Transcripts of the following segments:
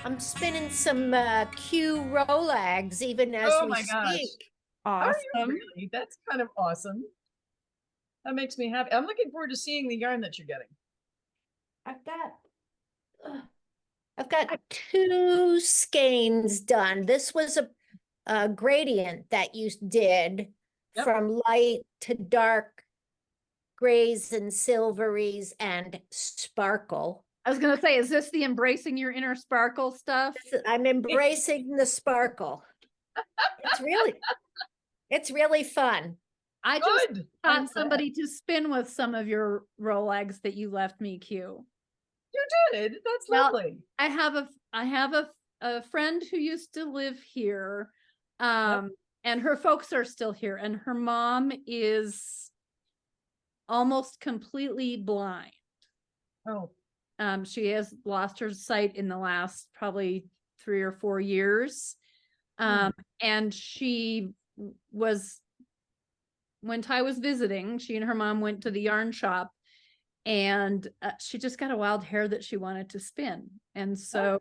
I'm spinning some Q Rolags even as Oh we my gosh. speak. Are you Awesome. really? That's kind of awesome. That makes me happy. I'm looking forward to seeing the yarn that you're getting. I've got uh, I've got two skeins done. This was a gradient that you did Yep. from light to dark grays and silveries and sparkle. I was going to say, is this the embracing your inner sparkle stuff? I'm embracing the sparkle. It's really fun. I just Good. I'm taught somebody to spin with some of your Rolex that you left me, Q. You did. That's Well, lovely. I have a friend who used to live here, Yep. and her folks are still here, and her mom is almost completely blind. Oh. She has lost her sight in the last probably 3 or 4 years. And she was, when Ty was visiting, she and her mom went to the yarn shop, and she just got a wild hair that she wanted to spin. And so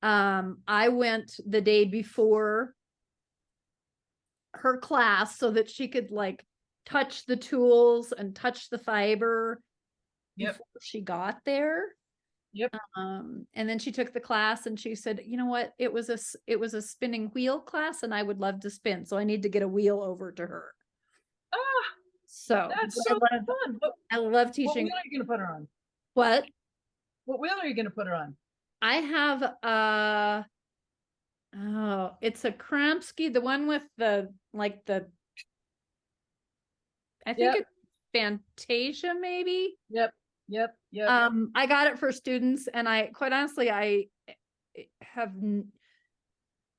I went the day before her class so that she could like touch the tools and touch the fiber Yep. before she got there. Yep. And then she took the class and she said, you know what, it was a spinning wheel class and I would love to spin, so I need to get a wheel over to her. Ah, So that's so fun. I love What teaching. wheel are you going to put her on? What? What wheel are you going to put her on? I have it's a Kramsky, the one with the I think Yep. it's Fantasia, maybe. Yep. Yep. Yep. I got it for students, and I quite honestly I have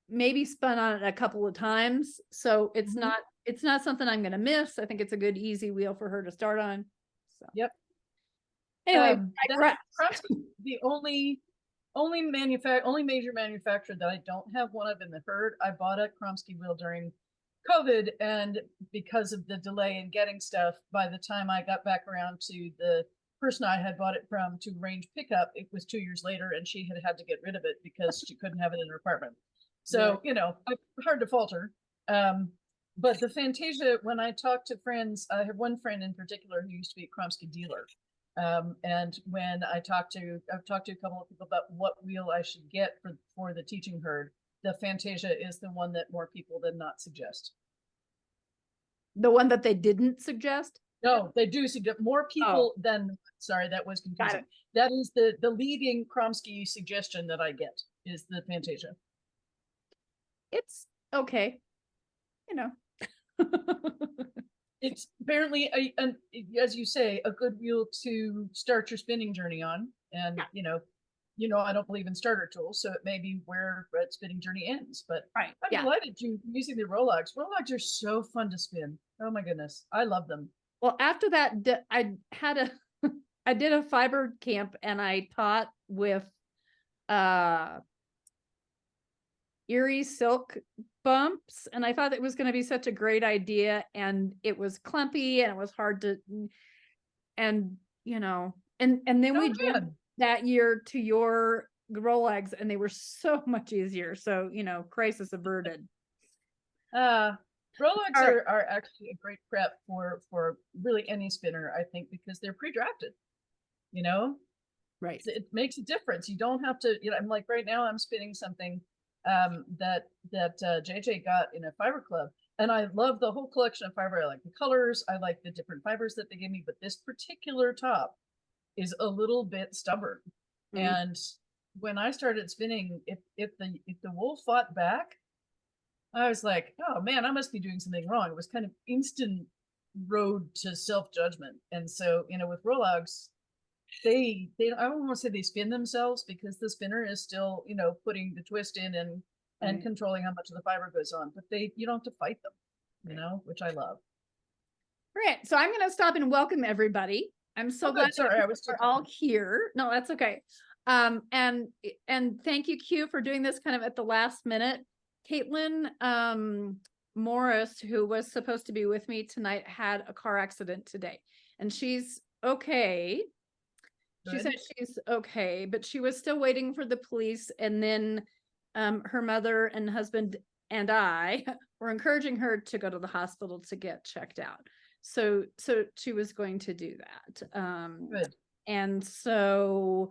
maybe spun on it a couple of times, so it's not something I'm going to miss. I think it's a good easy wheel for her to start on. So Yep. anyway, That's the only major manufacturer that I don't have one of in the herd. I bought a Kromsky wheel during COVID, and because of the delay in getting stuff, by the time I got back around to the person I had bought it from to arrange pickup, it was 2 years later, and she had to get rid of it because she couldn't have it in her apartment. So, hard to falter. But the Fantasia, when I talk to friends, I have one friend in particular who used to be a Kromsky dealer. And when I've talked to a couple of people about what wheel I should get for the teaching herd, the Fantasia is the one that more people than not suggest. The one that they didn't suggest? No, they do suggest more people than, sorry, that was confusing. That is the leading Kromsky suggestion that I get is the Fantasia. It's okay. It's apparently as you say, a good wheel to start your spinning journey on. And I don't believe in starter tools, so it may be where Red spinning journey ends. But I'm delighted you using the Rolex. Rolex are so fun to spin. Oh my goodness, I love them. Well, after that, I did a fiber camp, and I taught with Erie silk bumps, and I thought it was going to be such a great idea, and it was clumpy and it was hard to, and then we did that year to your Rolex, and they were so much easier. So crisis averted. Rolex are actually a great prep for really any spinner, I think, because they're pre-drafted. Right. It makes a difference. You don't have to. I'm like right now I'm spinning something that JJ got in a fiber club, and I love the whole collection of fiber. I like the colors, I like the different fibers that they gave me, but this particular top is a little bit stubborn. And when I started spinning, if the wool fought back, I was like, oh man, I must be doing something wrong. It was kind of instant road to self-judgment. And so with Rolex, they I don't want to say they spin themselves, because the spinner is still putting the twist in and controlling how much of the fiber goes on, but you don't have to fight them, which I love. Right. So I'm going to stop and welcome everybody. I'm so glad sorry, I was we're all here. No, that's okay. And thank you, Q, for doing this kind of at the last minute. Caitlin Morris, who was supposed to be with me tonight, had a car accident today, and she's okay. She Good. said she's okay, but she was still waiting for the police. And then her mother and husband and I were encouraging her to go to the hospital to get checked out. So she was going to do that. Good. And so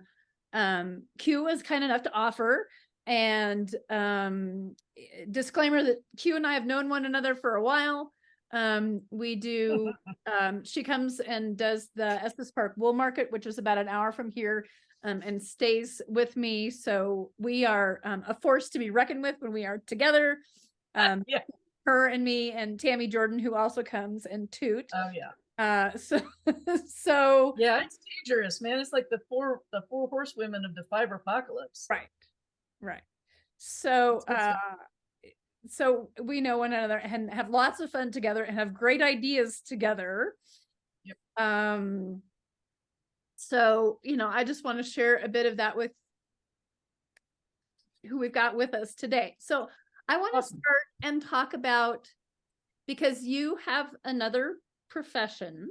Q was kind enough to offer. And disclaimer that Q and I have known one another for a while. We do she comes and does the Estes Park Wool Market, which is about an hour from here, and stays with me. So we are a force to be reckoned with when we are together. Yeah. Her and me and Tammy Jordan, who also comes and toot. Oh yeah. So Yeah, it's dangerous, man. It's like the four horsewomen of the fiber apocalypse. right. So That's good stuff. so we know one another and have lots of fun together and have great ideas together. Yep. So, I just want to share a bit of that with who we've got with us today. So I want to Awesome. start and talk about, because you have another profession,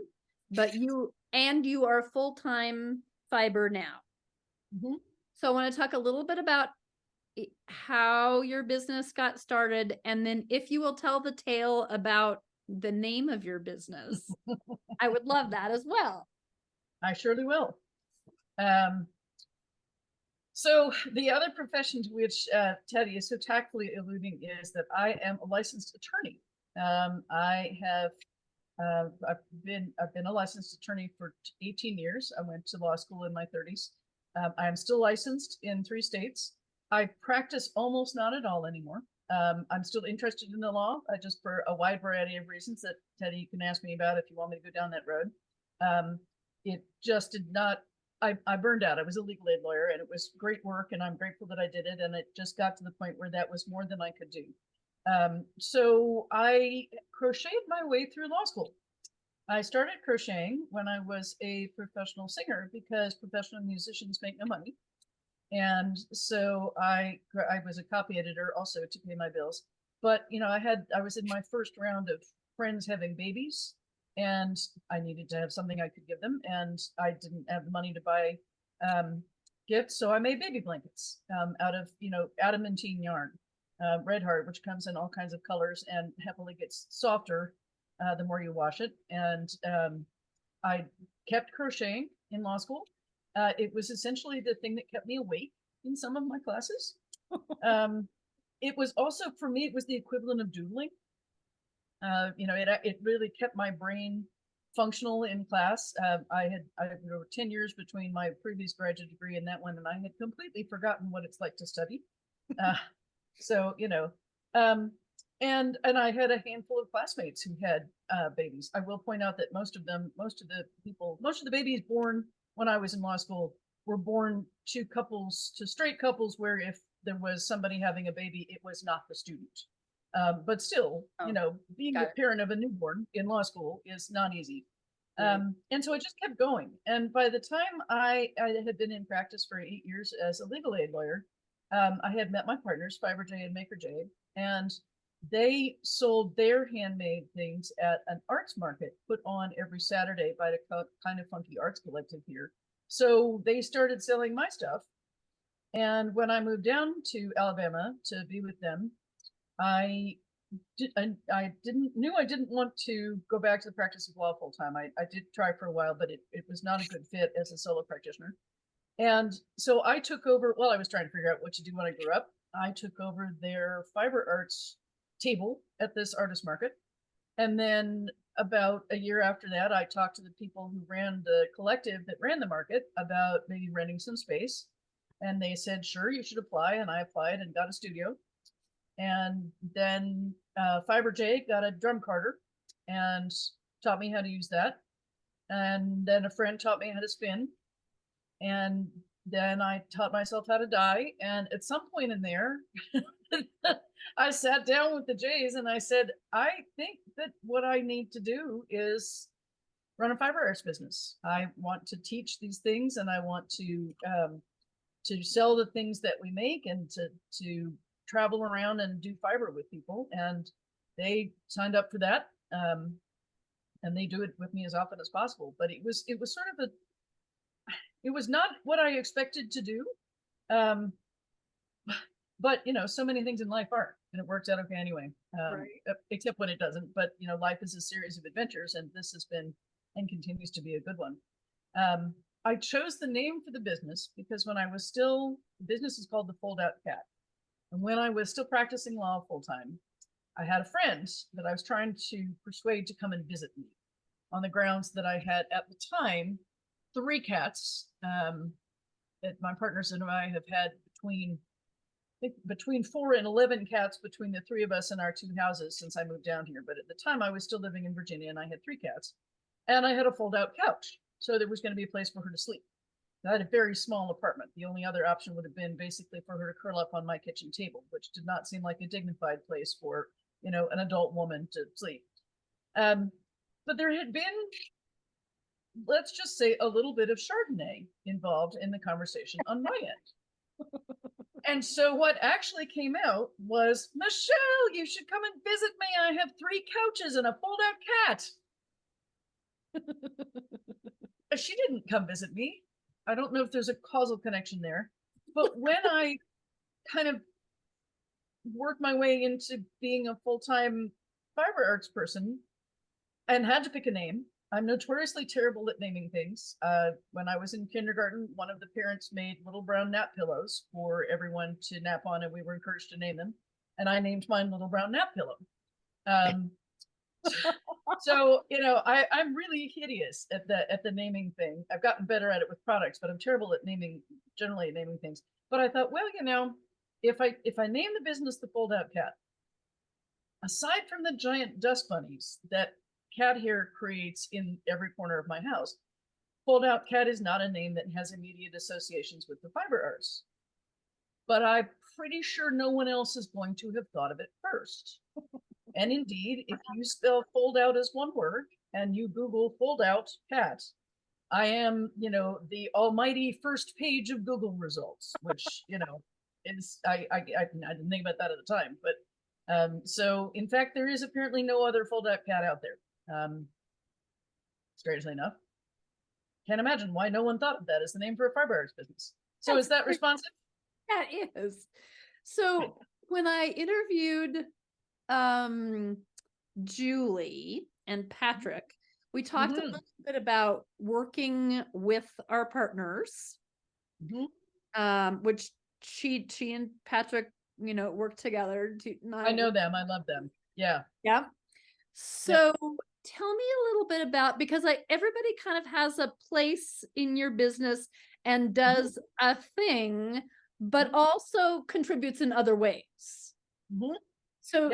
but you are full-time fiber now. Mhm. So I want to talk a little bit about how your business got started, and then if you will tell the tale about the name of your business, I would love that as well. I surely will. So the other profession to which Teddy is so tactfully alluding is that I am a licensed attorney. I've been a licensed attorney for 18 years. I went to law school in my 30s. I am still licensed in 3 states. I practice almost not at all anymore. I'm still interested in the law, just for a wide variety of reasons that Teddy, you can ask me about if you want me to go down that road. It just did not. I burned out. I was a legal aid lawyer, and it was great work, and I'm grateful that I did it. And it just got to the point where that was more than I could do. So I crocheted my way through law school. I started crocheting when I was a professional singer, because professional musicians make no money. And so I was a copy editor also to pay my bills. But I was in my first round of friends having babies, and I needed to have something I could give them, and I didn't have the money to buy gifts, so I made baby blankets out of adamantine yarn, Red Heart, which comes in all kinds of colors and happily gets softer the more you wash it. And I kept crocheting in law school. It was essentially the thing that kept me awake in some of my classes. It was also, for me, it was the equivalent of doodling. It really kept my brain functional in class. There were 10 years between my previous graduate degree and that one, and I had completely forgotten what it's like to study. And I had a handful of classmates who had babies. I will point out that most of the babies born when I was in law school were born to straight couples, where if there was somebody having a baby, it was not the student. But still, being a parent of a newborn in law school is not easy. Right. And so I just kept going. And by the time I had been in practice for 8 years as a legal aid lawyer, I had met my partners, Fiber J and Maker J, and they sold their handmade things at an arts market put on every Saturday by the Kind of Funky Arts Collective here. So they started selling my stuff. And when I moved down to Alabama to be with them, I didn't want to go back to the practice of law full time. I did try for a while, but it was not a good fit as a solo practitioner. And so I took over, I was trying to figure out what to do when I grew up. I took over their fiber arts table at this artist market. And then about a year after that, I talked to the people who ran the collective that ran the market about maybe renting some space. And they said, sure, you should apply. And I applied and got a studio. And then Fiber J got a drum carder and taught me how to use that. And then a friend taught me how to spin. And then I taught myself how to dye. And at some point in there, I sat down with the J's and I said, I think that what I need to do is run a fiber arts business. I want to teach these things, and I want to sell the things that we make, and to travel around and do fiber with people. And they signed up for that. And they do it with me as often as possible. But it was sort of It was not what I expected to do. But so many things in life aren't, and it works out okay anyway. Except when it doesn't. But life is a series of adventures, and this has been and continues to be a good one. I chose the name for the business because when I was still, the business is called the Foldout Cat. And when I was still practicing law full time, I had a friend that I was trying to persuade to come and visit me on the grounds that I had at the time 3 cats. That my partners and I have had between 4 and 11 cats between the 3 of us in our 2 houses since I moved down here. But at the time I was still living in Virginia, and I had 3 cats, and I had a fold-out couch. So there was going to be a place for her to sleep. I had a very small apartment. The only other option would have been basically for her to curl up on my kitchen table, which did not seem like a dignified place for, an adult woman to sleep. But there had been, let's just say, a little bit of Chardonnay involved in the conversation on my end. And so what actually came out was, Michelle, you should come and visit me. I have 3 couches and a fold-out cat. She didn't come visit me. I don't know if there's a causal connection there. But when I kind of worked my way into being a full-time fiber arts person and had to pick a name, I'm notoriously terrible at naming things. When I was in kindergarten, one of the parents made little brown nap pillows for everyone to nap on, and we were encouraged to name them. And I named mine Little Brown Nap Pillow. So I'm really hideous at the naming thing. I've gotten better at it with products, but I'm terrible at generally naming things. But I thought, well, if I name the business the Foldout Cat, aside from the giant dust bunnies that cat hair creates in every corner of my house, Foldout Cat is not a name that has immediate associations with the fiber arts. But I'm pretty sure no one else is going to have thought of it first. And indeed, if you spell fold out as one word and you Google Foldout Cat, I am, the almighty first page of Google results, which, is, I didn't think about that at the time. But so, in fact, there is apparently no other Foldout Cat out there. Strangely enough. Can't imagine why no one thought of that as the name for a fiber arts business. So is that responsive? That is. So when I interviewed Julie and Patrick, we talked a little bit about working with our partners, which she and Patrick, work together. I know them. I love them. Yeah. Yeah. So tell me a little bit about, because everybody kind of has a place in your business and does a thing, but also contributes in other ways. So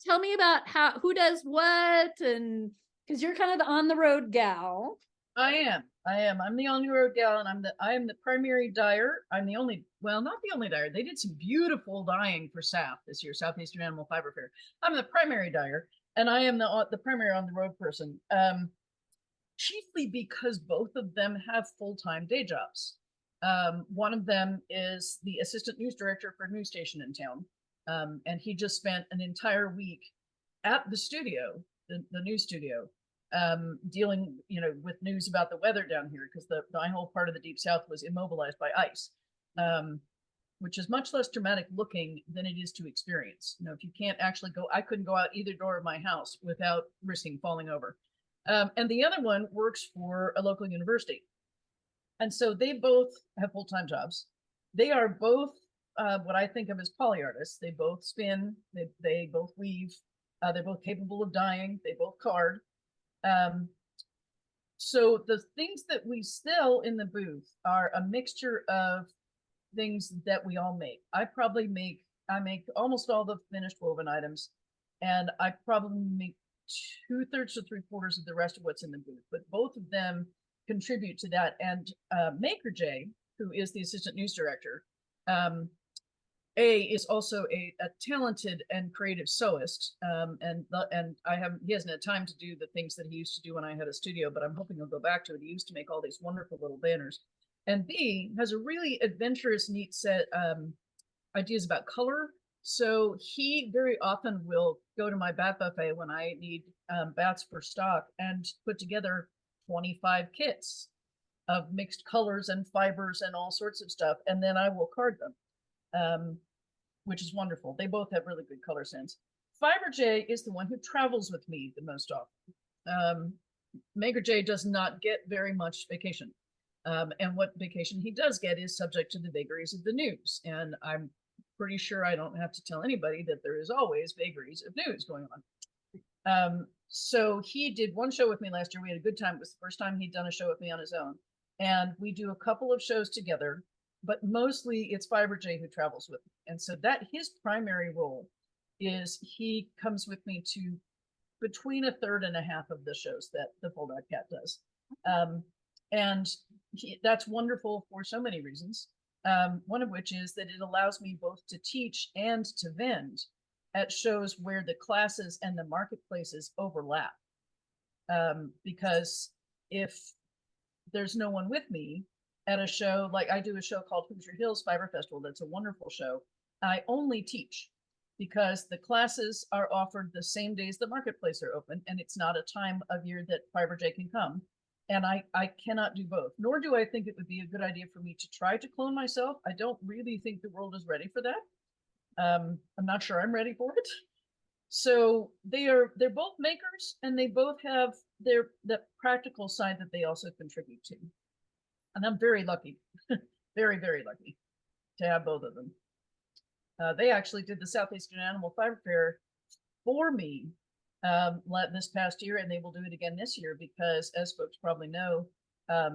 tell me about who does what, and because you're kind of the on the road gal. I am. I'm the on the road gal, and I am the primary dyer. I'm the only, well, not the only dyer. They did some beautiful dyeing for SAF this year, Southeastern Animal Fiber Fair. I'm the primary dyer, and I am the primary on the road person. Chiefly because both of them have full-time day jobs. One of them is the assistant news director for a news station in town. And he just spent an entire week at the studio, the news studio, dealing, with news about the weather down here, because my whole part of the Deep South was immobilized by ice, which is much less dramatic looking than it is to experience. If you can't actually go, I couldn't go out either door of my house without risking falling over. And the other one works for a local university. And so they both have full-time jobs. They are both what I think of as poly artists. They both spin, they both weave, they're both capable of dyeing, they both card. So the things that we sell in the booth are a mixture of things that we all make. I make almost all the finished woven items, and I probably make 2/3 to 3/4 of the rest of what's in the booth, but both of them contribute to that. And Maker J, who is the assistant news director, is also a talented and creative sewist, and he hasn't had time to do the things that he used to do when I had a studio, but I'm hoping he'll go back to it. He used to make all these wonderful little banners. And B has a really adventurous, neat set ideas about color. So he very often will go to my bat buffet when I need bats for stock and put together 25 kits of mixed colors and fibers and all sorts of stuff, and then I will card them, which is wonderful. They both have really good color sense. Fiber J is the one who travels with me the most often. Maker J does not get very much vacation. And what vacation he does get is subject to the vagaries of the news. And I'm pretty sure I don't have to tell anybody that there is always vagaries of news going on. So he did one show with me last year. We had a good time. It was the first time he'd done a show with me on his own. And we do a couple of shows together, but mostly it's Fiber J who travels with me. And so that his primary role is he comes with me to between a third and a half of the shows that the Foldout Cat does. And that's wonderful for so many reasons. One of which is that it allows me both to teach and to vend at shows where the classes and the marketplaces overlap. Because if there's no one with me at a show, like I do a show called Hoosier Hills Fiber Festival, that's a wonderful show. I only teach because the classes are offered the same days the marketplace are open, and it's not a time of year that Fiber J can come. And I cannot do both, nor do I think it would be a good idea for me to try to clone myself. I don't really think the world is ready for that. I'm not sure I'm ready for it. So they're both makers, and they both have the practical side that they also contribute to. And I'm very lucky, very, very lucky to have both of them. They actually did the Southeastern Animal Fiber Fair for me this past year, and they will do it again this year because, as folks probably know,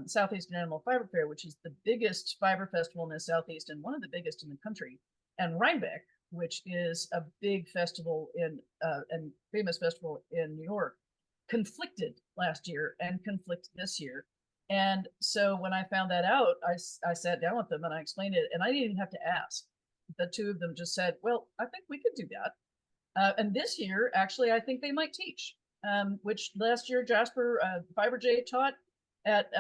Southeastern Animal Fiber Fair, which is the biggest fiber festival in the Southeast and one of the biggest in the country, and Rhinebeck, which is a big festival and famous festival in New York, conflicted last year and conflict this year. And so when I found that out, I sat down with them and I explained it, and I didn't even have to ask. The two of them just said, well, I think we could do that. And this year, actually, I think they might teach, which last year Jasper Fiber J taught at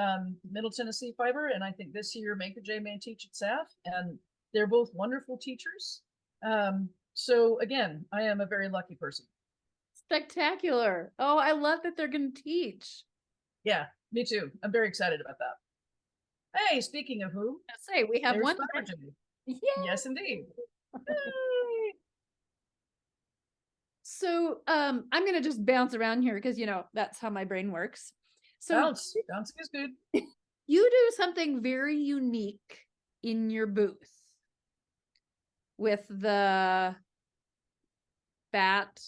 Middle Tennessee Fiber, and I think this year Maker J may teach at SAF, and they're both wonderful teachers. So again, I am a very lucky person. Spectacular. Oh, I love that they're going to teach. Yeah, me too. I'm very excited about that. Hey, speaking of who, I say we have there's one. Fiber J. Yay! Yes, indeed. So I'm going to just bounce around here because, that's how my brain works. So Bounce is good. you do something very unique in your booth with the bat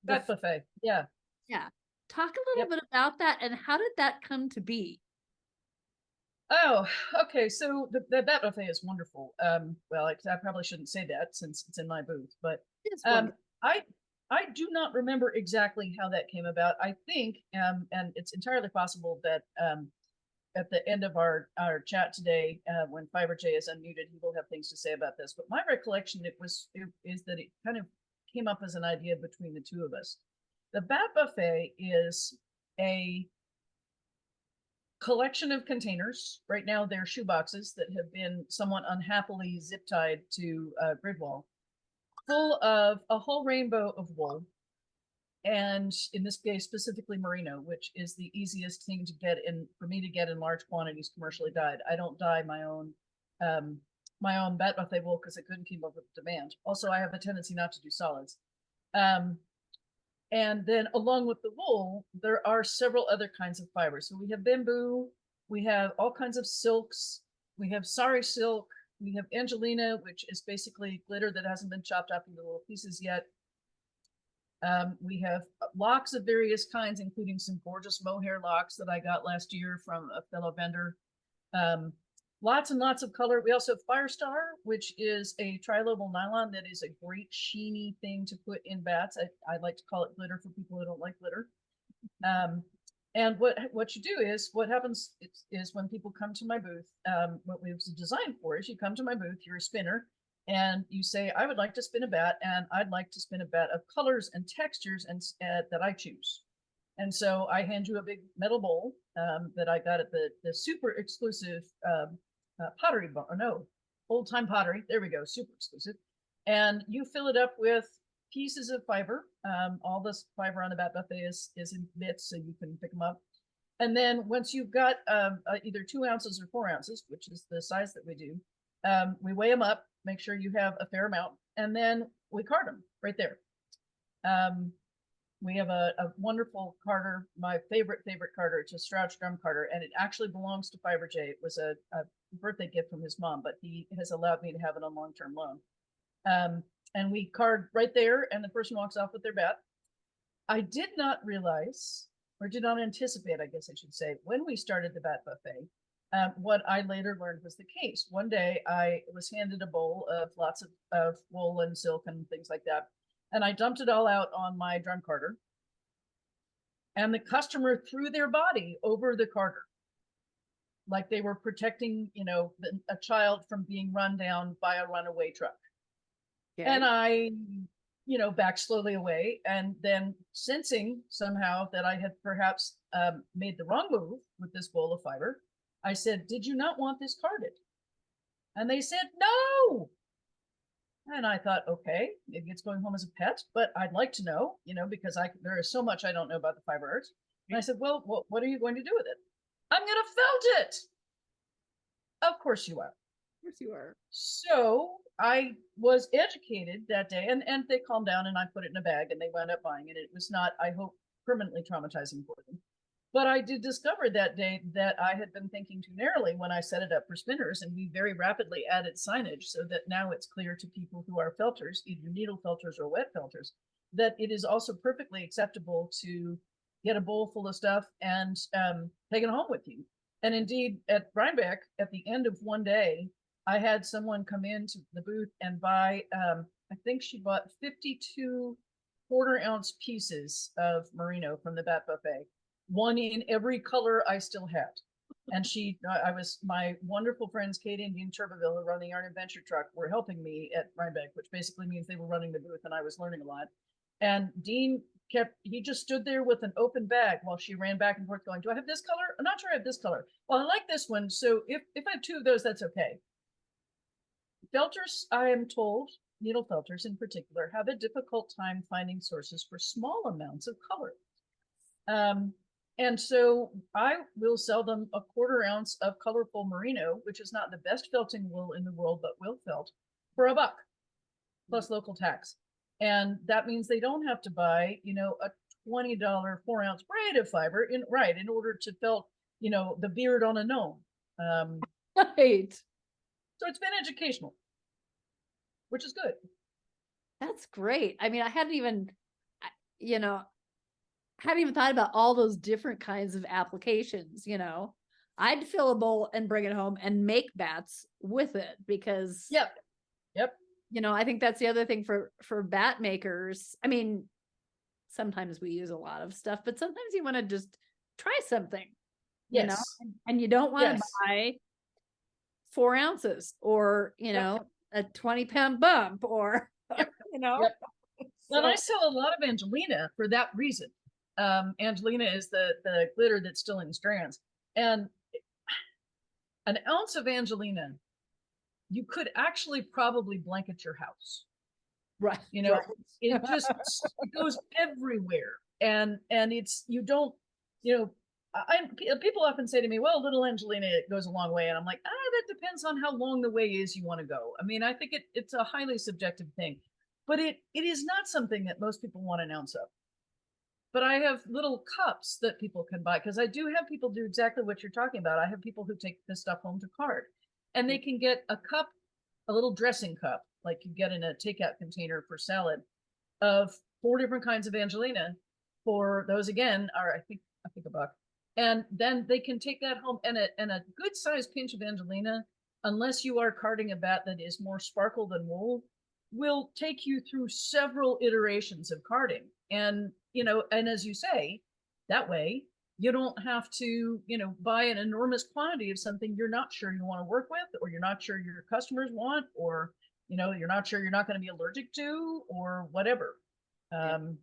buffet. Yeah. Yeah. Talk a little bit about that, and how did that come to be? Oh, okay. So the bat buffet is wonderful. Well, I probably shouldn't say that since it's in my booth, but I do not remember exactly how that came about. I think, and it's entirely possible that at the end of our chat today, when Fiber J is unmuted, he will have things to say about this. But my recollection is that it kind of came up as an idea between the two of us. The Bat Buffet is a collection of containers. Right now, they're shoe boxes that have been somewhat unhappily zip tied to grid wall, full of a whole rainbow of wool. And in this case, specifically merino, which is the easiest thing to get for me to get in large quantities commercially dyed. I don't dye my own Bat Buffet wool because I couldn't keep up with the demand. Also, I have a tendency not to do solids. And then along with the wool, there are several other kinds of fibers. So we have bamboo, we have all kinds of silks, we have sari silk, we have Angelina, which is basically glitter that hasn't been chopped up into little pieces yet. We have locks of various kinds, including some gorgeous mohair locks that I got last year from a fellow vendor. Lots and lots of color. We also have Firestar, which is a trilobal nylon that is a great sheeny thing to put in bats. I like to call it glitter for people who don't like glitter. And what you do is, what happens is when people come to my booth, what we've designed for is you come to my booth, you're a spinner, and you say, I would like to spin a bat, and I'd like to spin a bat of colors and textures and that I choose. And so I hand you a big metal bowl that I got at the super exclusive pottery bar, or no, old time pottery. There we go, super exclusive. And you fill it up with pieces of fiber. All this fiber on the Bat Buffet is in bits, so you can pick them up. And then once you've got either 2 ounces or 4 ounces, which is the size that we do, we weigh them up, make sure you have a fair amount, and then we card them right there. We have a wonderful carder, my favorite carder. It's a Strouch drum carder, and it actually belongs to Fiber J. It was a birthday gift from his mom, but he has allowed me to have it on long-term loan. And we card right there, and the person walks off with their bat. I did not realize, or did not anticipate, I guess I should say, when we started the bat buffet, what I later learned was the case. One day I was handed a bowl of lots of wool and silk and things like that, and I dumped it all out on my drum carder, and the customer threw their body over the carder like they were protecting, a child from being run down by a runaway truck. Okay. And I, backed slowly away, and then sensing somehow that I had perhaps made the wrong move with this bowl of fiber, I said, "Did you not want this carded?" And they said, "No." And I thought, okay, maybe it's going home as a pet, but I'd like to know, because there is so much I don't know about the fiber arts. And I said, well, what are you going to do with it? I'm going to felt it. Of course you are. Of course you are. So I was educated that day, and they calmed down, and I put it in a bag, and they wound up buying it. It was not, I hope, permanently traumatizing for them. But I did discover that day that I had been thinking too narrowly when I set it up for spinners, and we very rapidly added signage so that now it's clear to people who are felters, either needle felters or wet felters, that it is also perfectly acceptable to get a bowl full of stuff and take it home with you. And indeed, at Rhinebeck, at the end of one day, I had someone come into the booth and buy, I think she bought 52 quarter-ounce pieces of merino from the Bat Buffet. One in every color I still had. And my wonderful friends, Katie and Dean Turbeville, who run the Yarn Adventure Truck, were helping me at Rhinebeck, which basically means they were running the booth and I was learning a lot. And Dean he just stood there with an open bag while she ran back and forth going, "Do I have this color? I'm not sure I have this color. Well, I like this one. So if I have 2 of those, that's okay." Felters, I am told, needle felters in particular, have a difficult time finding sources for small amounts of color. And so I will sell them a quarter ounce of colorful merino, which is not the best felting wool in the world, but will felt, for $1 plus local tax. And that means they don't have to buy, a $20 4-ounce braid of fiber in order to felt, the beard on a gnome. Right. So it's been educational, which is good. That's great. I mean, I hadn't even thought about all those different kinds of applications. I'd fill a bowl and bring it home and make bats with it because Yep. I think that's the other thing for bat makers. I mean, sometimes we use a lot of stuff, but sometimes you want to just try something, Yes. and you don't want to Yes. buy 4 ounces or, a 20-pound bump or, Yep. Yep. And I sell a lot of Angelina for that reason. Angelina is the glitter that's still in strands, and an ounce of Angelina, you could actually probably blanket your house. Right. It just it goes everywhere, and it's people often say to me, "Well, little Angelina, it goes a long way," and I'm like, that depends on how long the way is you want to go. I mean, I think it's a highly subjective thing, but it is not something that most people want an ounce of. But I have little cups that people can buy, because I do have people do exactly what you're talking about. I have people who take this stuff home to card, and they can get a cup, a little dressing cup, like you get in a takeout container for salad, of 4 different kinds of Angelina. For those, again, are I think $1. And then they can take that home, and a good sized pinch of Angelina, unless you are carding a bat that is more sparkle than wool, will take you through several iterations of carding. And and as you say, that way you don't have to buy an enormous quantity of something you're not sure you want to work with, or you're not sure your customers want, or you're not sure you're not going to be allergic to, or whatever. And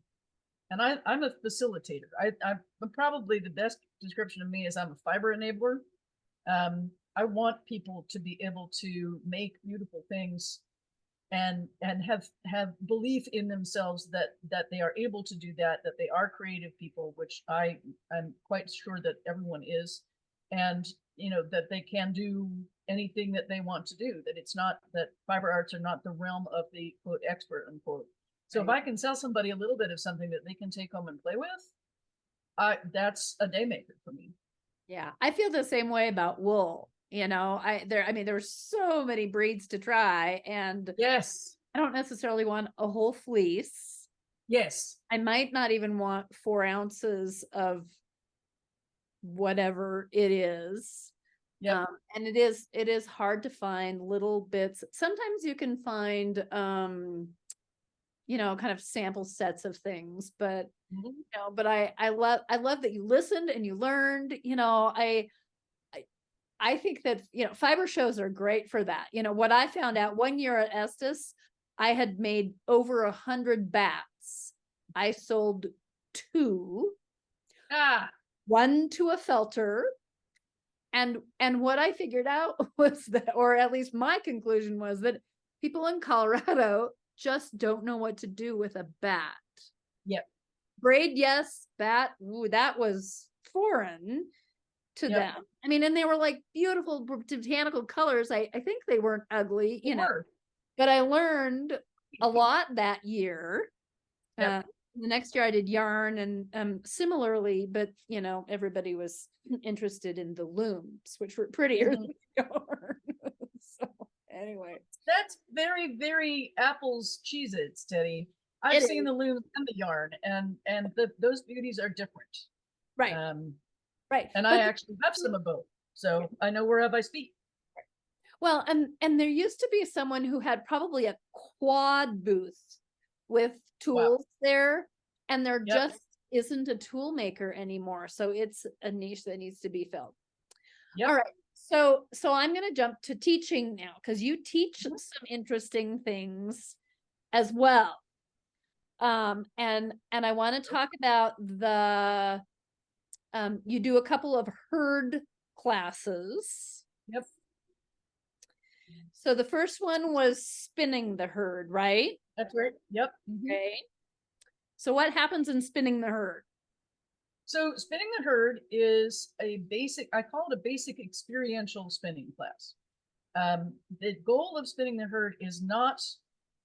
I'm a facilitator. I'm probably the best description of me is I'm a fiber enabler. I want people to be able to make beautiful things and have belief in themselves that they are able to do that they are creative people, which I'm quite sure that everyone is, and that they can do anything that they want to do, that it's not that fiber arts are not the realm of the quote expert unquote. So Right. if I can sell somebody a little bit of something that they can take home and play with, that's a day maker for me. Yeah, I feel the same way about wool. I mean, there's so many breeds to try, and Yes. I don't necessarily want a whole fleece. Yes. I might not even want 4 ounces of whatever it is. Yep. And it is hard to find little bits. Sometimes you can find kind of sample sets of things, but but I love that you listened and you learned. I think that fiber shows are great for that. What I found out one year at Estes, I had made over 100 bats. I sold 2, one to a felter. And what I figured out was that, or at least my conclusion was that people in Colorado just don't know what to do with a bat. Yep. Braid, yes. Bat, ooh, that was foreign to them. I mean, and they were like beautiful botanical colors. I think they weren't ugly, but I learned a lot that year. Yep. The next year I did yarn, and similarly, but everybody was interested in the looms, which were prettier than yarn. So anyway, that's very, very apples Cheez-Its, Teddy. I've seen the looms and the yarn, and those beauties are different. Right. Right. And I actually have some of both, so I know whereof I speak. Well, and there used to be someone who had probably a quad booth with tools there, and there just isn't a tool maker anymore. So it's a niche that needs to be filled. All right. So I'm going to jump to teaching now, because you teach some interesting things as well. And I want to talk about you do a couple of herd classes. Yep. So the first one was spinning the herd, right? That's right. Yep. Okay. So what happens in spinning the herd? So spinning the herd is I call it a basic experiential spinning class. The goal of spinning the herd is not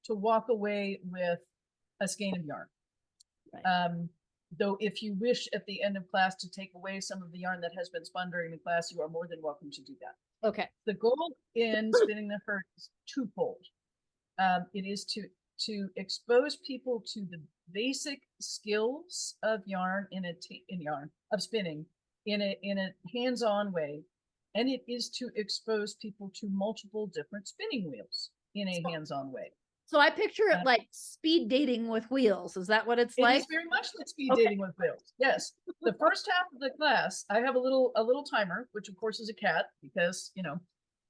to walk away with a skein of yarn. Right. Though if you wish at the end of class to take away some of the yarn that has been spun during the class, you are more than welcome to do that. Okay. The goal in spinning the herd is twofold. It is to expose people to the basic skills of yarn of spinning in a hands-on way, and it is to expose people to multiple different spinning wheels in a hands-on way. So I picture it like speed dating with wheels. Is that what it's like? It is very much like speed dating with wheels. Yes. The first half of the class, I have a little timer, which of course is a cat, because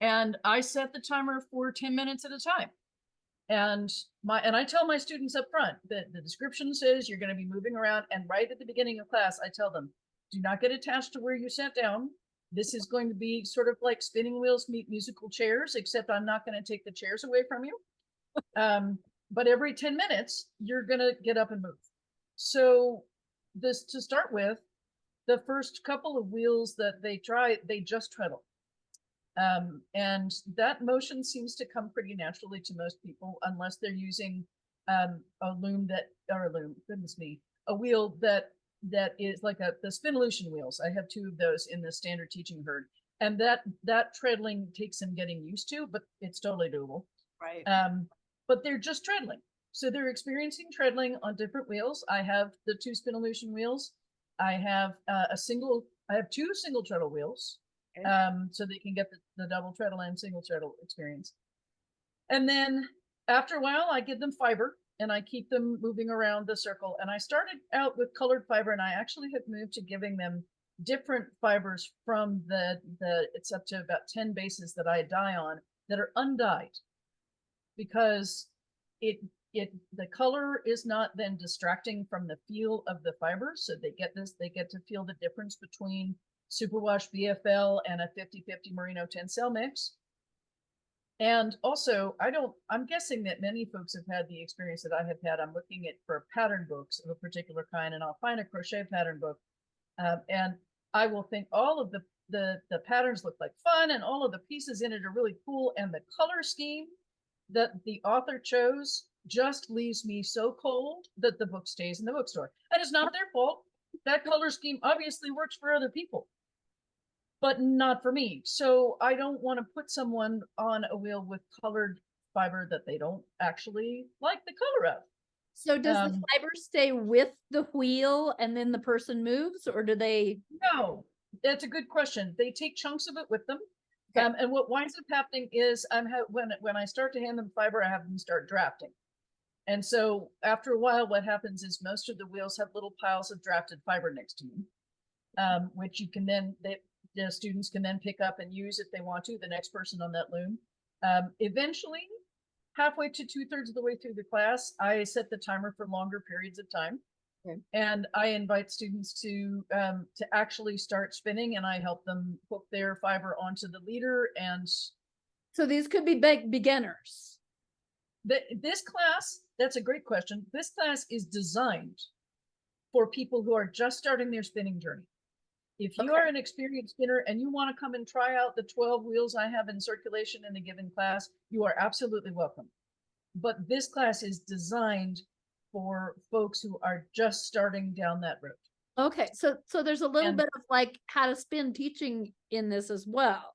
and I set the timer for 10 minutes at a time. And I tell my students up front that the description says you're going to be moving around, and right at the beginning of class, I tell them, do not get attached to where you sat down. This is going to be sort of like spinning wheels meet musical chairs, except I'm not going to take the chairs away from you. But every 10 minutes, you're going to get up and move. So to start with, the first couple of wheels that they try, they just treadle. And that motion seems to come pretty naturally to most people, unless they're using a wheel that is like the Spinolution wheels. I have 2 of those in the standard teaching herd, and that treadling takes some getting used to, but it's totally doable. Right. But they're just treadling, so they're experiencing treadling on different wheels. I have the 2 Spinolution wheels. I have I have 2 single treadle wheels. So they can get the double treadle and single treadle experience. And then after a while, I give them fiber and I keep them moving around the circle. And I started out with colored fiber, and I actually have moved to giving them different fibers from it's up to about 10 bases that I dye on that are undyed, because the color is not then distracting from the feel of the fibers. So they get to feel the difference between superwash BFL and a 50-50 merino tencel mix. And also, I'm guessing that many folks have had the experience that I have had. I'm looking at for pattern books of a particular kind, and I'll find a crochet pattern book. And I will think all of the patterns look like fun, and all of the pieces in it are really cool. And the color scheme that the author chose just leaves me so cold that the book stays in the bookstore. And it's not their fault. That color scheme obviously works for other people, but not for me. So I don't want to put someone on a wheel with colored fiber that they don't actually like the color of. So does the fiber stay with the wheel and then the person moves, or do they? No, that's a good question. They take chunks of it with them. Okay. And what winds up happening is when I start to hand them fiber, I have them start drafting. And so after a while, what happens is most of the wheels have little piles of drafted fiber next to them, which you can then, the students can then pick up and use if they want to, the next person on that loom. Eventually, halfway to 2/3 of the way through the class, I set the timer for longer periods of time. Okay. And I invite students to actually start spinning, and I help them hook their fiber onto the leader. And So these could be big beginners. this class, that's a great question. This class is designed for people who are just starting their spinning journey. If you are an experienced spinner and you want to come and try out the 12 wheels I have in circulation in a given class, you are absolutely welcome. But this class is designed for folks who are just starting down that road. Okay, so there's a little And- bit of like how to spin teaching in this as well.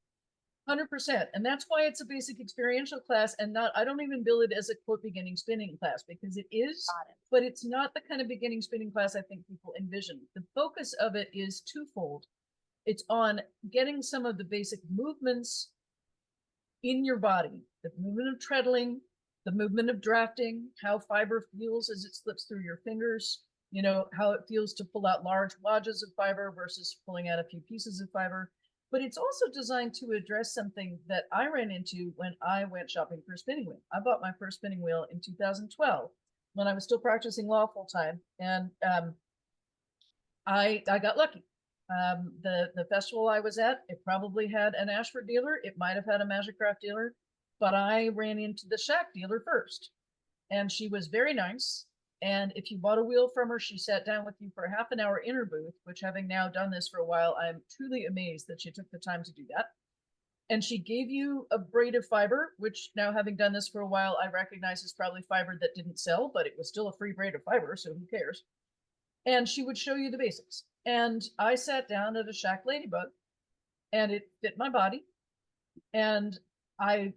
100%. And that's why it's a basic experiential class, and not, I don't even bill it as a quote beginning spinning class, because it is, but it's not the kind of beginning spinning class I think people envision. The focus of it is twofold. It's on getting some of the basic movements in your body, the movement of treadling, the movement of drafting, how fiber feels as it slips through your fingers, you know, how it feels to pull out large wadges of fiber versus pulling out a few pieces of fiber. But it's also designed to address something that I ran into when I went shopping for a spinning wheel. I bought my first spinning wheel in 2012 when I was still practicing law full time, and I got lucky. The festival I was at, it probably had an Ashford dealer. It might have had a Magic Craft dealer, but I ran into the Shack dealer first, and she was very nice. And if you bought a wheel from her, she sat down with you for a half an hour in her booth, which, having now done this for a while, I'm truly amazed that she took the time to do that. And she gave you a braid of fiber, which, now having done this for a while, I recognize is probably fiber that didn't sell, but it was still a free braid of fiber, so who cares? And she would show you the basics. And I sat down at a Shack Ladybug, and it fit my body. And I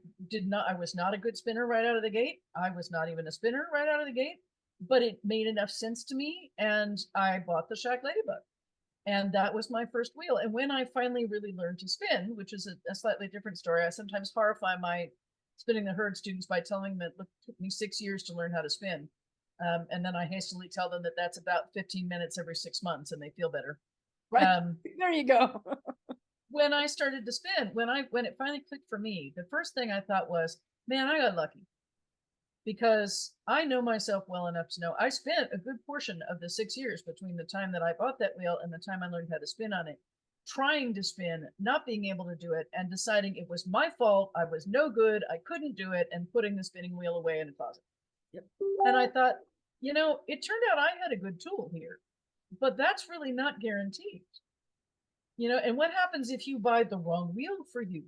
was not a good spinner right out of the gate. I was not even a spinner right out of the gate, but it made enough sense to me, and I bought the Shack Ladybug. And that was my first wheel. And when I finally really learned to spin, which is a slightly different story, I sometimes horrify my spinning the herd students by telling them it took me 6 years to learn how to spin. And then I hastily tell them that that's about 15 minutes every 6 months, and they feel better. Right. There you go. When I started to spin, when it finally clicked for me, the first thing I thought was, man, I got lucky. Because I know myself well enough to know I spent a good portion of the 6 years between the time that I bought that wheel and the time I learned how to spin on it, trying to spin, not being able to do it, and deciding it was my fault, I was no good, I couldn't do it, and putting the spinning wheel away in a closet. Yep. And I thought, you know, it turned out I had a good tool here, but that's really not guaranteed. You know, and what happens if you buy the wrong wheel for you,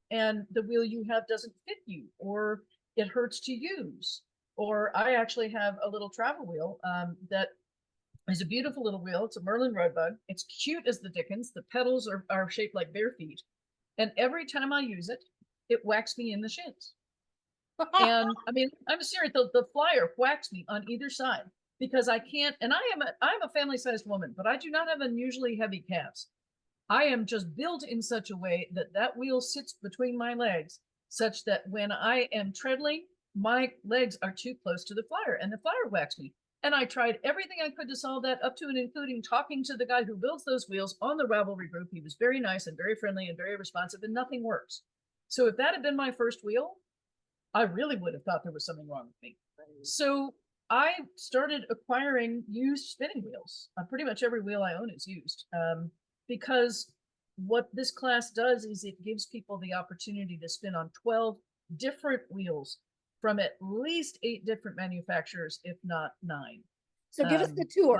and the wheel you have doesn't fit you, or it hurts to use? Or I actually have a little travel wheel that is a beautiful little wheel. It's a Merlin Roadbug. It's cute as the dickens. The pedals are shaped like bare feet. And every time I use it, it whacks me in the shins. And I mean, I'm serious, the flyer whacks me on either side because I can't, and I'm a family-sized woman, but I do not have unusually heavy calves. I am just built in such a way that that wheel sits between my legs, such that when I am treadling, my legs are too close to the flyer, and the flyer whacks me. And I tried everything I could to solve that, up to and including talking to the guy who builds those wheels on the Ravelry group. He was very nice and very friendly and very responsive, and nothing works. So if that had been my first wheel, I really would have thought there was something wrong with me. So I started acquiring used spinning wheels. Pretty much every wheel I own is used. Because what this class does is it gives people the opportunity to spin on 12 different wheels from at least 8 different manufacturers, if not 9. So give us the Um, tour.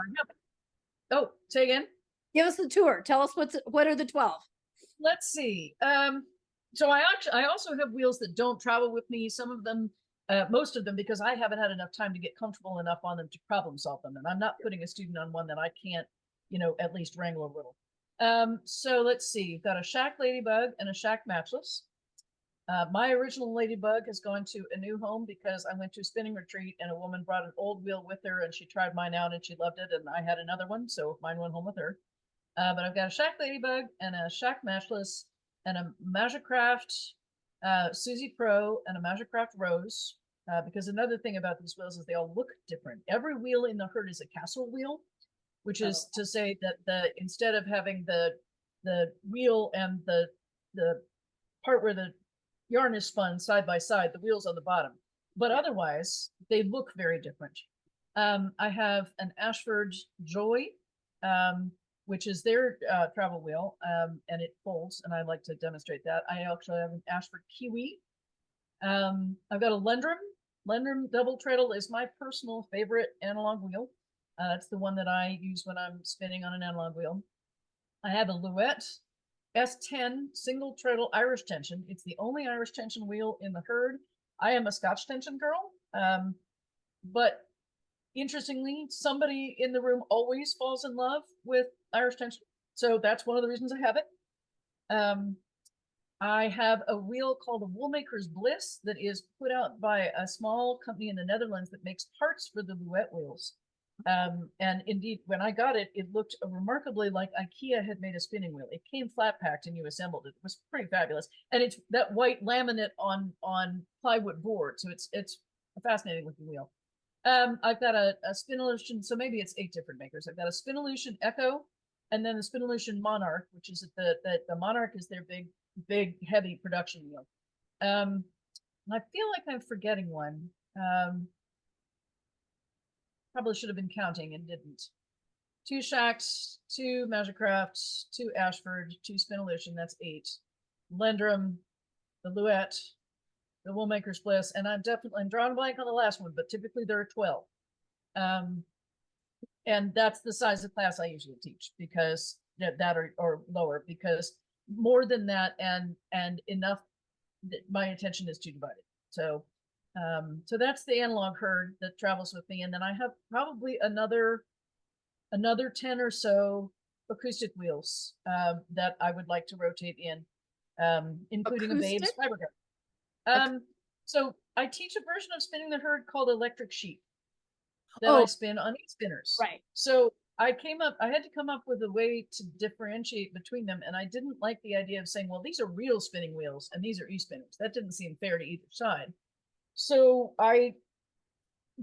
Oh, say again. Give us the tour. Tell us what are the 12? Let's see. So I also have wheels that don't travel with me. Some of them, most of them, because I haven't had enough time to get comfortable enough on them to problem solve them. And I'm not putting a student on one that I can't, at least wrangle a little. So let's see. We've got a Shack Ladybug and a Shack Matchless. My original Ladybug has gone to a new home because I went to a spinning retreat and a woman brought an old wheel with her and she tried mine out and she loved it. And I had another one, so mine went home with her. But I've got a Shack Ladybug and a Shack Matchless and a Magicraft Suzy Pro and a Magicraft Rose. Because another thing about these wheels is they all look different. Every wheel in the herd is a castle wheel, which is to say that instead of having the wheel and the part where the yarn is spun side by side, the wheels on the bottom. But otherwise, they look very different. I have an Ashford Joy, which is their travel wheel, and it folds, and I like to demonstrate that. I actually have an Ashford Kiwi. I've got a Lendrum. Lendrum Double Treadle is my personal favorite analog wheel. That's the one that I use when I'm spinning on an analog wheel. I have a Louette S10 single treadle Irish tension. It's the only Irish tension wheel in the herd. I am a Scotch tension girl, but interestingly, somebody in the room always falls in love with Irish tension, so that's one of the reasons I have it. I have a wheel called a Woolmaker's Bliss that is put out by a small company in the Netherlands that makes parts for the Louette wheels. And indeed, when I got it, it looked remarkably like IKEA had made a spinning wheel. It came flat packed and you assembled it. It was pretty fabulous. And it's that white laminate on plywood board. So it's a fascinating looking wheel. I've got a Spinolution, so maybe it's 8 different makers. I've got a Spinolution Echo and then the Spinolution Monarch, which is the Monarch is their big heavy production wheel. And I feel like I'm forgetting one. Probably should have been counting and didn't. 2 Shacks, 2 Magicrafts, 2 Ashford, 2 Spinolution, that's 8. Lendrum, the Louette, the Woolmaker's Bliss, and I'm drawing a blank on the last one, but typically there are 12. And that's the size of class I usually teach, because that or lower, because more than that and enough that my intention is to divide it. So that's the analog herd that travels with me. And then I have probably another 10 or so acoustic wheels that I would like to rotate in, including Acoustic? a Babes fiber guard. So I teach a version of spinning the herd called Electric Sheep that I spin on e-spinners. Right. So I had to come up with a way to differentiate between them. And I didn't like the idea of saying, well, these are real spinning wheels and these are e-spinners. That didn't seem fair to either side. So I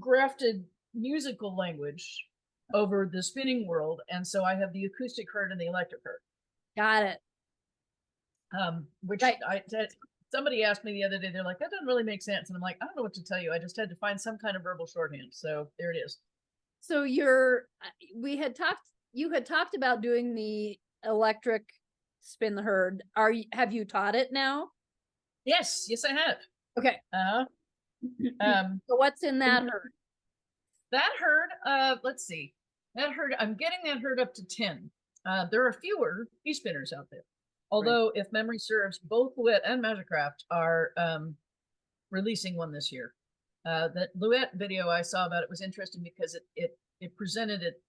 grafted musical language over the spinning world. And so I have the acoustic herd and the electric herd. Got it. Which right. Somebody asked me the other day, they're like, that doesn't really make sense. And I'm like, I don't know what to tell you. I just had to find some kind of verbal shorthand. So there it is. So you had talked about doing the electric spin the herd. Have you taught it now? Yes, I have. Okay. So what's in that herd? That herd, let's see. That herd, I'm getting that herd up to 10. There are fewer e-spinners out there. Although, if memory serves, both Louette and Magicraft are releasing one this year. That Louette video I saw about it was interesting because it presented it.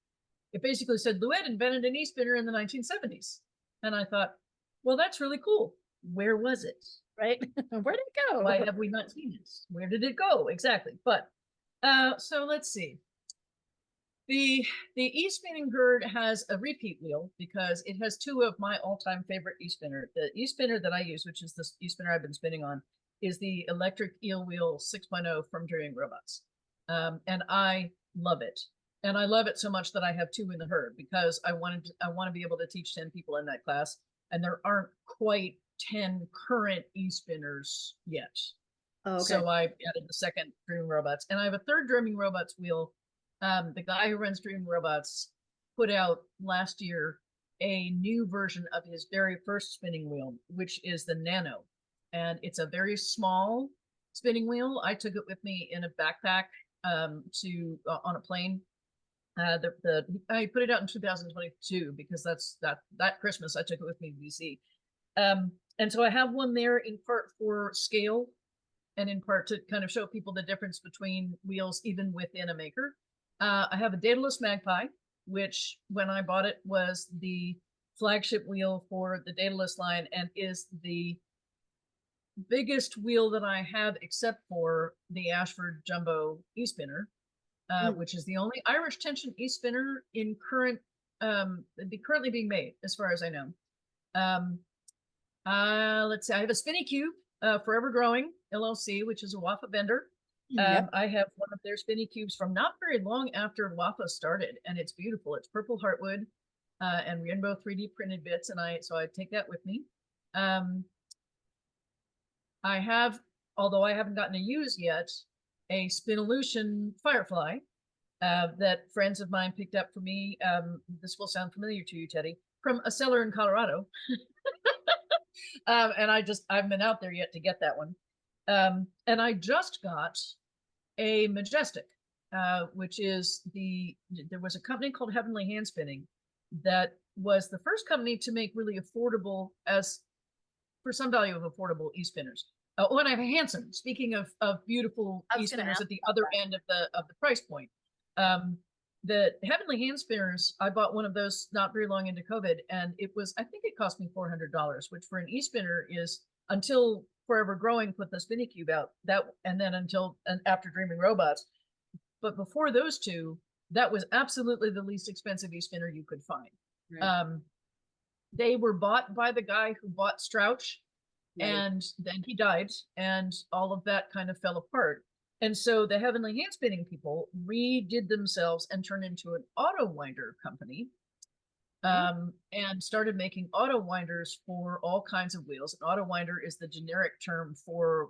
It basically said Louette invented an e-spinner in the 1970s, and I thought, well, that's really cool. Where was it? Right? Where did it go? Why have we not seen it? Where did it go? Exactly. But so let's see. The e-spinning herd has a repeat wheel because it has 2 of my all-time favorite e-spinner. The e-spinner that I use, which is the e-spinner I've been spinning on, is the electric eel wheel 6.0 from Dreaming Robots. And I love it. And I love it so much that I have 2 in the herd because I want to be able to teach 10 people in that class. And there aren't quite 10 current e-spinners yet. Oh, okay. So I added the second Dreaming Robots. And I have a third Dreaming Robots wheel. The guy who runs Dreaming Robots put out last year a new version of his very first spinning wheel, which is the Nano. And it's a very small spinning wheel. I took it with me in a backpack on a plane. I put it out in 2022 because that Christmas I took it with me to DC. And so I have one there in part for scale and in part to kind of show people the difference between wheels even within a maker. I have a Daedalus Magpie, which when I bought it was the flagship wheel for the Daedalus line and is the biggest wheel that I have except for the Ashford Jumbo e-spinner, which is the only Irish tension e-spinner in currently being made as far as I know. Let's see, I have a Spinny Cube, Forever Growing LLC, which is a Wafa vendor. Yep. I have one of their Spinny Cubes from not very long after Wafa started, and it's beautiful. It's purple heartwood and rainbow 3D printed bits, and so I take that with me. I have, although I haven't gotten to use yet, a Spinolution Firefly that friends of mine picked up for me. This will sound familiar to you, Teddy, from a seller in Colorado. And I haven't been out there yet to get that one. And I just got a Majestic, which is there was a company called Heavenly Hand Spinning that was the first company to make really affordable, for some value of affordable e-spinners. Oh, and I have a Hanson. Speaking of beautiful e-spinners at the other end of the price point. The Heavenly Hand Spinners, I bought one of those not very long into COVID, and I think it cost me $400, which for an e-spinner is, until Forever Growing put the Spinny Cube out, and then after Dreaming Robots. But before those two, that was absolutely the least expensive e-spinner you could find. Right. They were bought by the guy who bought Strouch, right, and then he died, and all of that kind of fell apart. And so the Heavenly Hand Spinning people redid themselves and turned into an auto winder company, and started making auto winders for all kinds of wheels. An auto winder is the generic term for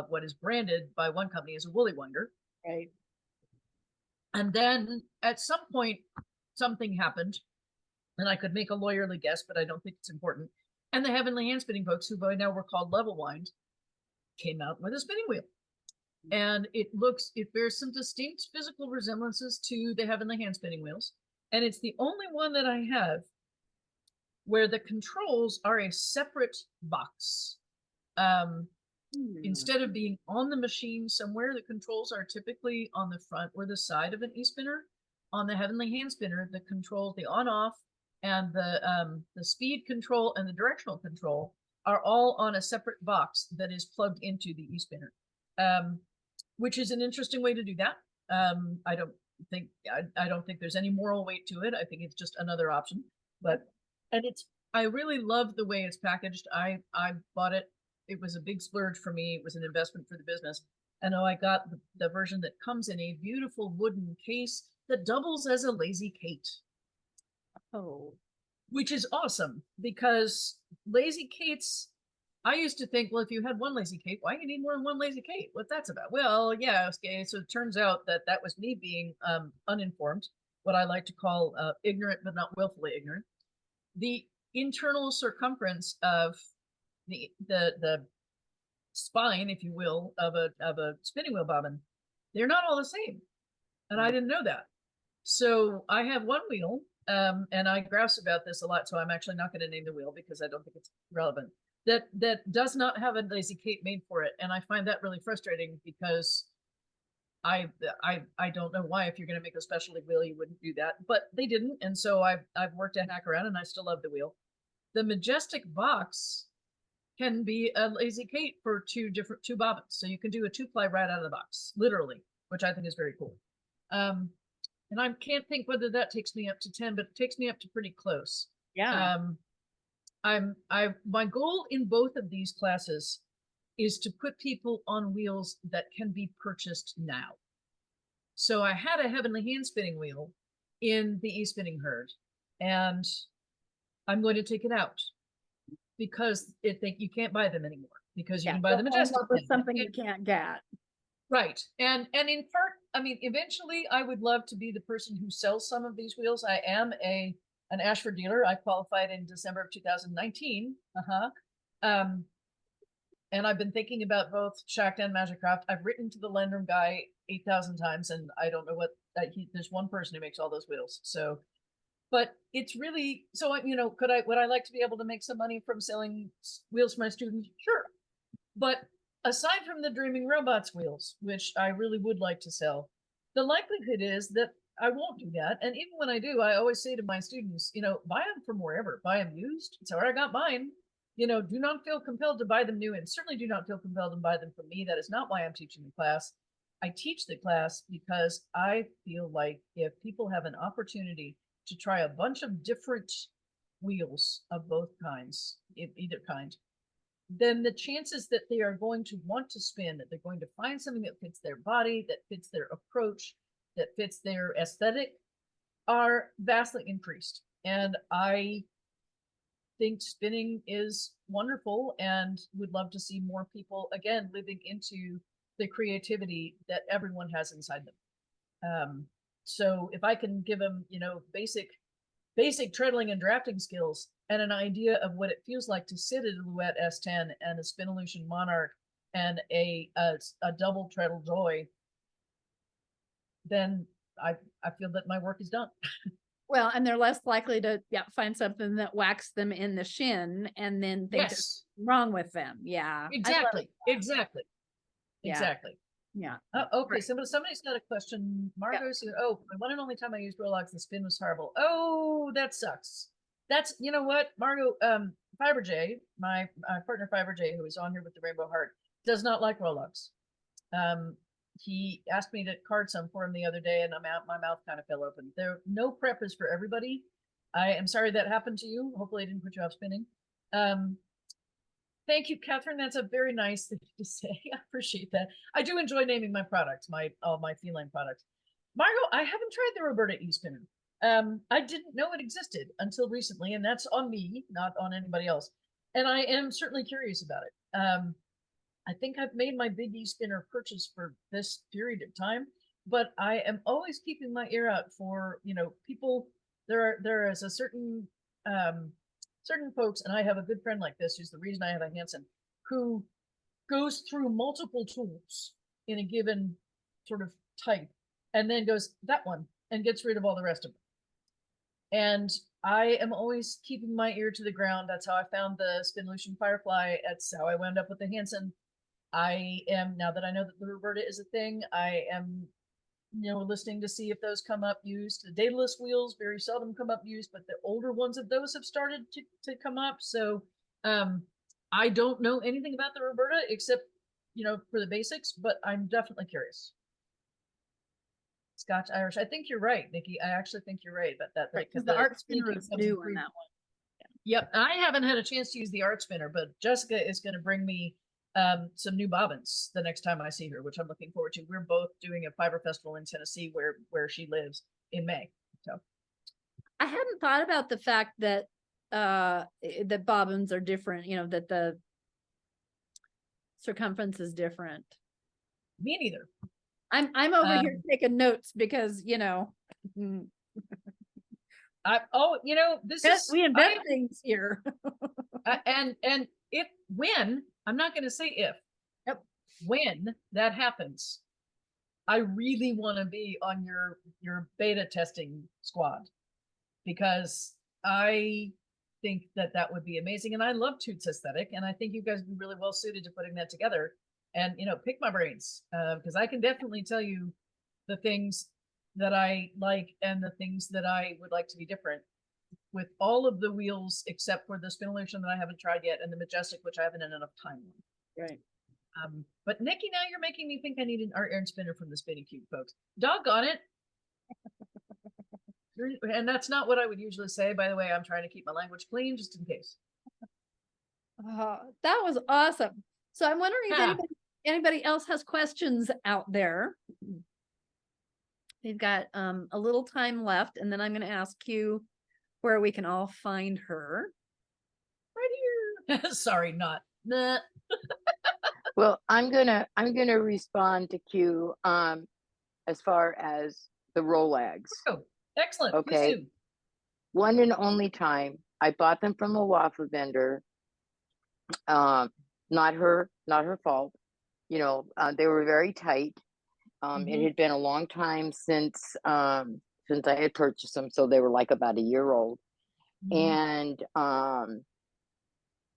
what is branded by one company as a woolly winder. Right. And then at some point, something happened, and I could make a lawyerly guess, but I don't think it's important. And the Heavenly Hand Spinning folks, who by now were called Level Wind, came out with a spinning wheel. And it bears some distinct physical resemblances to the Heavenly Hand Spinning wheels. And it's the only one that I have where the controls are a separate box. Instead of being on the machine somewhere, the controls are typically on the front or the side of an e-spinner. On the Heavenly Hand Spinner, the controls, the on-off, and the speed control and the directional control are all on a separate box that is plugged into the e-spinner. Which is an interesting way to do that. I don't think there's any moral weight to it. I think it's just another option. I really love the way it's packaged. I bought it. It was a big splurge for me. It was an investment for the business. And I got the version that comes in a beautiful wooden case that doubles as a Lazy Kate. Oh, which is awesome because Lazy Kates, I used to think, well, if you had one Lazy Kate, why do you need more than one Lazy Kate? What's that about? Well, yeah, okay. So it turns out that was me being uninformed, what I like to call ignorant, but not willfully ignorant. The internal circumference of the spine, if you will, of a spinning wheel bobbin, they're not all the same, and I didn't know that. So I have one wheel, and I grouse about this a lot. So I'm actually not going to name the wheel because I don't think it's relevant. That does not have a Lazy Kate made for it, and I find that really frustrating because I don't know why, if you're going to make a specialty wheel, you wouldn't do that, but they didn't, and so I've worked a hack around, and I still love the wheel. The Majestic box can be a Lazy Kate for two bobbins, so you can do a 2-ply right out of the box, literally, which I think is very cool. And I can't think whether that takes me up to 10, but it takes me up to pretty close. Yeah. My goal in both of these classes is to put people on wheels that can be purchased now. So I had a Heavenly Hand Spinning wheel in the e-spinning herd, and I'm going to take it out because you can't buy them anymore because you can buy the Majestic. Something you can't get. Right. And in part, I mean, eventually I would love to be the person who sells some of these wheels. I am an Ashford dealer. I qualified in December of 2019. And I've been thinking about both Shacked and Magicraft. I've written to the Landrum guy 8,000 times, and I don't know what there's one person who makes all those wheels. So, but it's really, so, you know, would I like to be able to make some money from selling wheels for my students? Sure. But aside from the Dreaming Robots wheels, which I really would like to sell, the likelihood is that I won't do that. And even when I do, I always say to my students, you know, buy them from wherever, buy them used. It's where I got mine. You know, do not feel compelled to buy them new, and certainly do not feel compelled to buy them from me. That is not why I'm teaching the class. I teach the class because I feel like if people have an opportunity to try a bunch of different wheels of both kinds, either kind, then the chances that they are going to want to spin, that they're going to find something that fits their body, that fits their approach, that fits their aesthetic, are vastly increased. And I think spinning is wonderful and would love to see more people, again, living into the creativity that everyone has inside them. So if I can give them, you know, basic treadling and drafting skills and an idea of what it feels like to sit at a Louette S10 and a Spinolution Monarch and a double treadle Joy, then I feel that my work is done. Well, and they're less likely to find something that whacks them in the shin and then think there's something wrong with them. Yeah. Exactly. Yeah. Exactly. Yeah. Okay. Right. Somebody's got a question. Margot said, "Oh, the one and only time I used Rolex, the spin was horrible." Oh, that sucks. That's, you know what, Margot, Fiber J, my partner Fiber J, who is on here with the Rainbow Heart, does not like Rolex. He asked me to card some for him the other day, and my mouth kind of fell open. No prep is for everybody. I am sorry that happened to you. Hopefully I didn't put you off spinning. Thank you, Catherine. That's a very nice thing to say. I appreciate that. I do enjoy naming my products, all my feline products. Margot, I haven't tried the Roberta E-Spinner. I didn't know it existed until recently, and that's on me, not on anybody else. And I am certainly curious about it. I think I've made my big E-Spinner purchase for this period of time, but I am always keeping my ear out for, you know, people. There is a certain folks, and I have a good friend like this, who's the reason I have a Hanson, who goes through multiple tools in a given sort of type, and then goes that one and gets rid of all the rest of them. And I am always keeping my ear to the ground. That's how I found the Spinolution Firefly. That's how I wound up with the Hanson. I am, now that I know that the Roberta is a thing, I am, you know, listening to see if those come up used. The Daedalus wheels very seldom come up used, but the older ones of those have started to come up. So I don't know anything about the Roberta except, you know, for the basics, but I'm definitely curious. Scotch Irish. I think you're right, Nikki. I actually think you're right about that. Right, because the art spinner is new on that one. Yep. I haven't had a chance to use the art spinner, but Jessica is going to bring me some new bobbins the next time I see her, which I'm looking forward to. We're both doing a fiber festival in Tennessee where she lives in May. So I hadn't thought about the fact that that bobbins are different, you know, that the circumference is different. Me neither. I'm over here taking notes because, you know, you know, we invent things here. and when, I'm not going to say if, yep, when that happens, I really want to be on your beta testing squad, because I think that would be amazing. And I love Toots aesthetic, and I think you guys would be really well suited to putting that together. And, you know, pick my brains, because I can definitely tell you the things that I like and the things that I would like to be different with all of the wheels, except for the Spinolution that I haven't tried yet, and the Majestic, which I haven't had enough time on. Right. But Nikki, now you're making me think I need an art iron spinner from the Spinning Cube folks. Doggone it. And that's not what I would usually say. By the way, I'm trying to keep my language clean just in case. That was awesome. So I'm wondering if anybody else has questions out there. We've got a little time left, and then I'm going to ask you where we can all find her. Right here. Sorry, not. Nah. Well, I'm gonna respond to Q as far as the Rolex. Oh, excellent. Okay. One and only time. I bought them from a waffle vendor. not her fault. You know, they were very tight. It had been a long time since I had purchased them, so they were like about a year old. And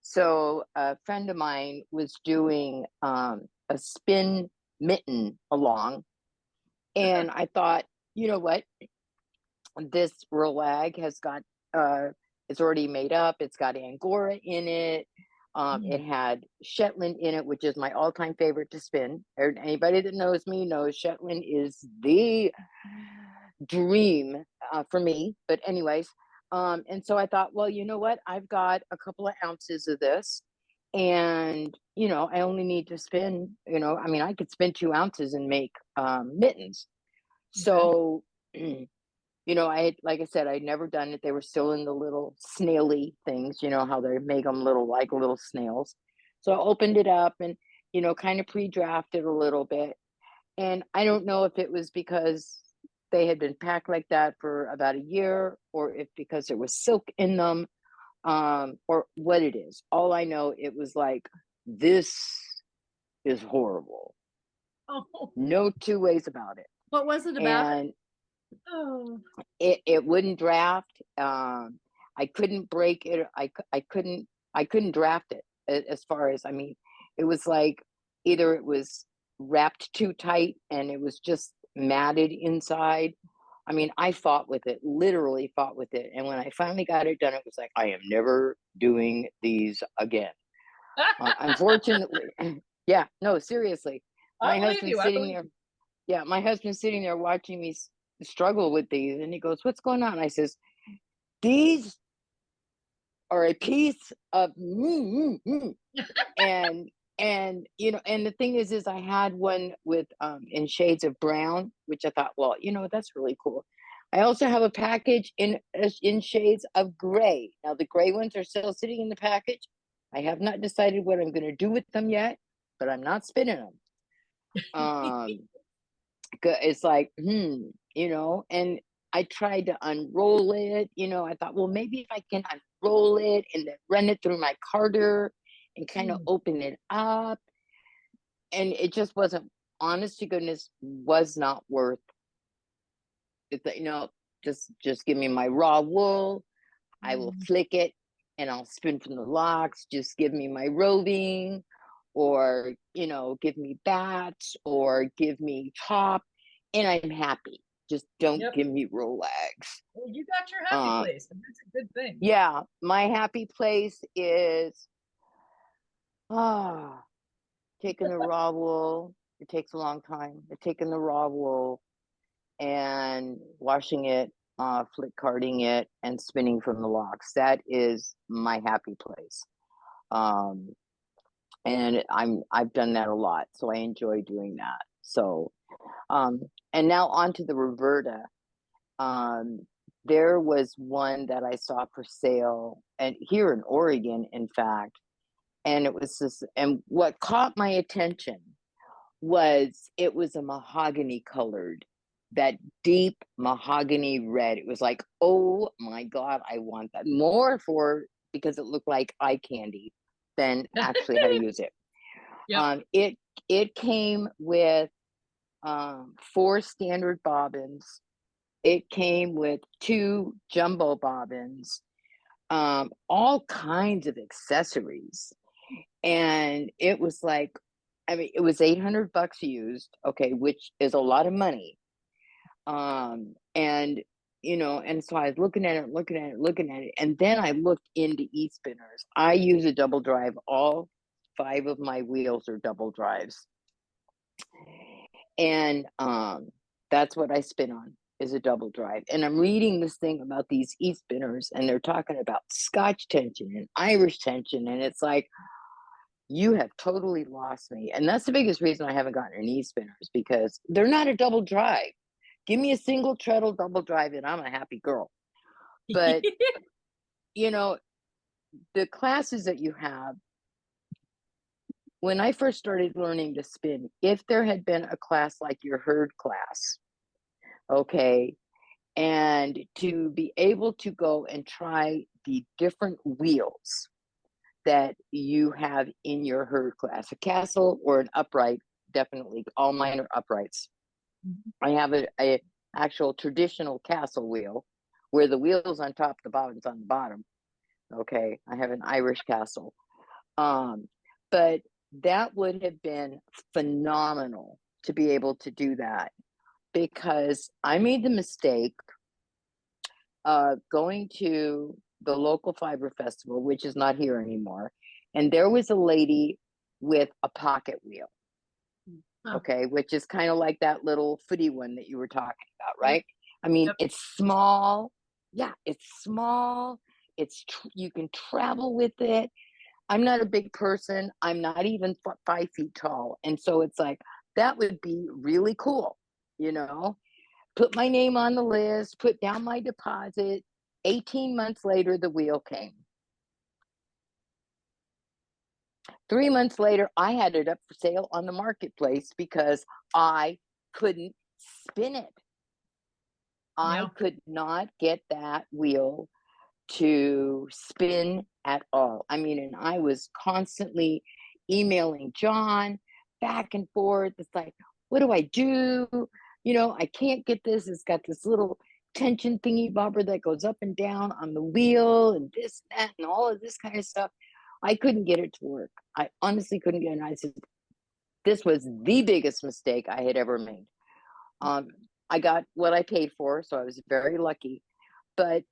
so a friend of mine was doing a spin mitten along, and I thought, you know what, this Rolag has got it's already made up. It's got Angora in it. It had Shetland in it, which is my all-time favorite to spin. Anybody that knows me knows Shetland is the dream for me. But anyways, and so I thought, well, you know what? I've got a couple of ounces of this, and you know, I only need to spin. You know, I mean, I could spin 2 ounces and make mittens. So. You know, like I said, I'd never done it. They were still in the little snaily things, you know, how they make them like little snails. So I opened it up and, you know, kind of pre-drafted a little bit. And I don't know if it was because they had been packed like that for about a year, or if because there was silk in them, or what it is. All I know, it was like, this is horrible. Oh. No two ways about it. What was it about? And it wouldn't draft. I couldn't break it. I couldn't draft it. As far as, I mean, it was like either it was wrapped too tight and it was just matted inside. I mean, I fought with it, literally fought with it. And when I finally got it done, it was like, I am never doing these again. Unfortunately, yeah, no, seriously. My husband's sitting there. Yeah, my husband's sitting there watching me struggle with these, and he goes, "What's going on?" I says, "These are a piece of me." And you know, and the thing is I had one with in shades of brown, which I thought, well, you know, that's really cool. I also have a package in shades of gray. Now the gray ones are still sitting in the package. I have not decided what I'm going to do with them yet, but I'm not spinning them. It's like, you know, and I tried to unroll it, you know, I thought, well, maybe if I can unroll it and then run it through my carder and kind of open it up. And it just wasn't, honest to goodness, was not worth it. You know, just give me my raw wool. I will flick it and I'll spin from the locks. Just give me my roving, or, you know, give me bats or give me top, and I'm happy. Just don't give me Rolex. Well, you got your happy place, and that's a good thing. Yeah, my happy place is taking the raw wool. It takes a long time. Taking the raw wool and washing it, flick carding it, and spinning from the locks. That is my happy place. And I've done that a lot, so I enjoy doing that. So, and now on to the Roberta. There was one that I saw for sale, and here in Oregon, in fact, and it was this. And what caught my attention was it was a mahogany colored, that deep mahogany red. It was like, oh my God, I want that more because it looked like eye candy than actually how to use it. It came with 4 standard bobbins. It came with 2 jumbo bobbins, all kinds of accessories. And it was like, I mean, it was $800 used, okay, which is a lot of money. And you know, and so I was looking at it, and then I looked into e-spinners. I use a double drive. All 5 of my wheels are double drives, and that's what I spin on, is a double drive. And I'm reading this thing about these e-spinners, and they're talking about Scotch tension and Irish tension, and it's like, you have totally lost me. And that's the biggest reason I haven't gotten an e-spinner, is because they're not a double drive. Give me a single treadle double drive and I'm a happy girl. But you know, the classes that you have, when I first started learning to spin, if there had been a class like your herd class, okay, and to be able to go and try the different wheels, that you have in your herd class, a castle or an upright. Definitely, all mine are uprights. I have a actual traditional castle wheel where the wheel's on top, the bottom's on the bottom. Okay, I have an Irish castle. But that would have been phenomenal to be able to do that, because I made the mistake going to the local fiber festival, which is not here anymore, and there was a lady with a pocket wheel. Okay, which is kind of like that little footy one that you were talking about, right? I mean, it's small. Yeah, it's small. You can travel with it. I'm not a big person. I'm not even 5 feet tall, and so it's like that would be really cool, you know. Put my name on the list, put down my deposit. 18 months later, the wheel came. 3 months later, I had it up for sale on the marketplace because I couldn't spin it. I could not get that wheel to spin at all. I mean, and I was constantly emailing John back and forth. It's like, what do I do? You know, I can't get this. It's got this little tension thingy bobber that goes up and down on the wheel and this, that, and all of this kind of stuff. I couldn't get it to work. I honestly couldn't get it. And I said, this was the biggest mistake I had ever made. I got what I paid for, so I was very lucky. But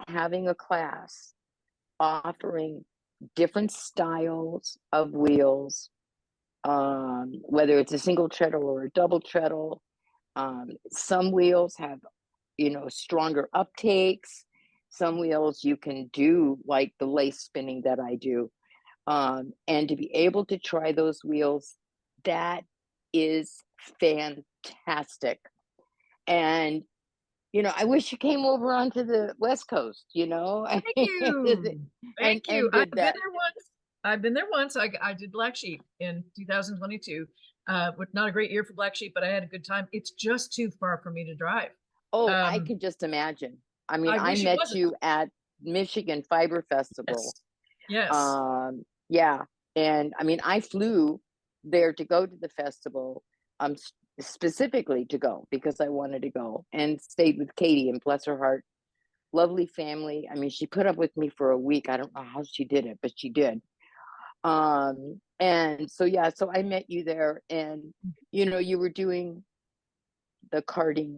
having a class offering different styles of wheels, whether it's a single treadle or a double treadle, some wheels have, you know, stronger uptakes. Some wheels you can do like the lace spinning that I do. And to be able to try those wheels, that is fantastic. And, you know, I wish you came over onto the West Coast, you know. Thank you. Thank you. And I've been there once. I've been there once. I did Black Sheep in 2022. With not a great year for Black Sheep, but I had a good time. It's just too far for me to drive. Oh, I could just imagine. I mean, I met you at Michigan Fiber Festival. Yes. Yeah. And I mean, I flew there to go to the festival, specifically to go because I wanted to go, and stayed with Katie, and bless her heart, lovely family. I mean, she put up with me for a week. I don't know how she did it, but she did. And so, yeah, so I met you there, and, you know, you were doing the karting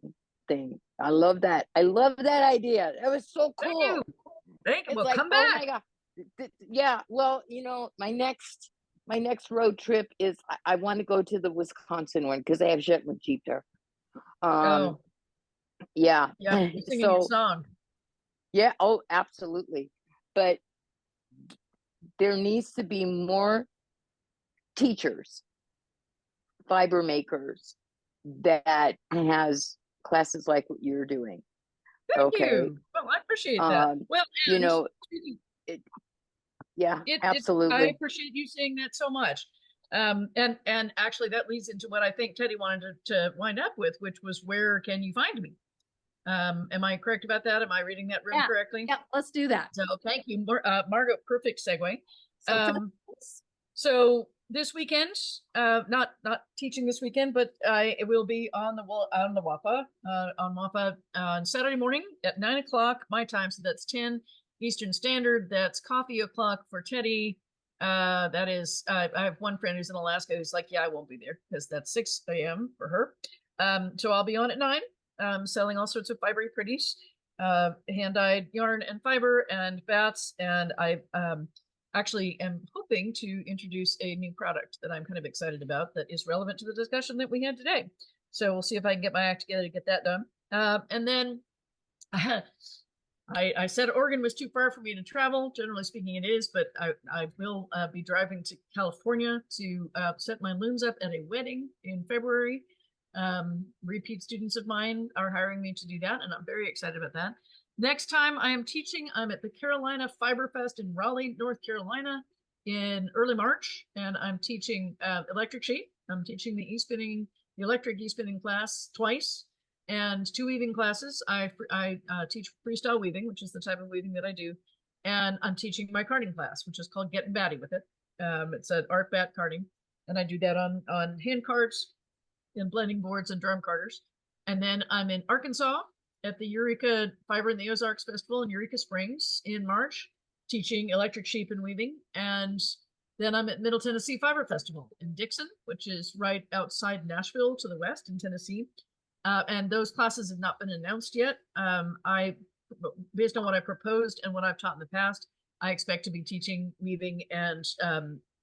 thing. I love that. I love that idea. That was so cool. Thank you. Thank you. It's Well, like, come back. oh my God. Yeah. Well, you know, my next road trip is I want to go to the Wisconsin one because they have Shetland sheep there. Yeah. Yeah. You're singing your song. Yeah. Oh, absolutely. But there needs to be more teachers, fiber makers that has classes like what you're doing. Thank you. Well, I appreciate that. Well, you know, absolutely. I appreciate you saying that so much. And actually that leads into what I think Teddy wanted to wind up with, which was, where can you find me? Am I correct about that? Am I reading that room correctly? Yeah, let's do that. So thank you, Margot. Perfect segue. So this weekend, not teaching this weekend, but it will be on the WAPA on Saturday morning at 9 o'clock my time. So that's 10 Eastern Standard. That's coffee o'clock for Teddy. That is, I have one friend who's in Alaska who's like, yeah, I won't be there because that's 6 a.m. for her. So I'll be on at 9, selling all sorts of fibery pretties, hand-dyed yarn and fiber and bats. And I actually am hoping to introduce a new product that I'm kind of excited about that is relevant to the discussion that we had today. So we'll see if I can get my act together to get that done. And then I said Oregon was too far for me to travel. Generally speaking, it is, but I will be driving to California to set my looms up at a wedding in February. Repeat students of mine are hiring me to do that, and I'm very excited about that. Next time I am teaching, I'm at the Carolina Fiber Fest in Raleigh, North Carolina in early March, and I'm teaching electric sheet. I'm teaching the electric e-spinning class twice, and 2 weaving classes. I teach freestyle weaving, which is the type of weaving that I do. and I'm teaching my carding class, which is called Getting Batty with It. It's an art bat carding, and I do that on hand cards and blending boards and drum carders. And then I'm in Arkansas at the Eureka Fiber in the Ozarks Festival in Eureka Springs in March, teaching electric sheep and weaving. And then I'm at Middle Tennessee Fiber Festival in Dixon, which is right outside Nashville to the west in Tennessee. And those classes have not been announced yet. Based on what I proposed and what I've taught in the past, I expect to be teaching weaving and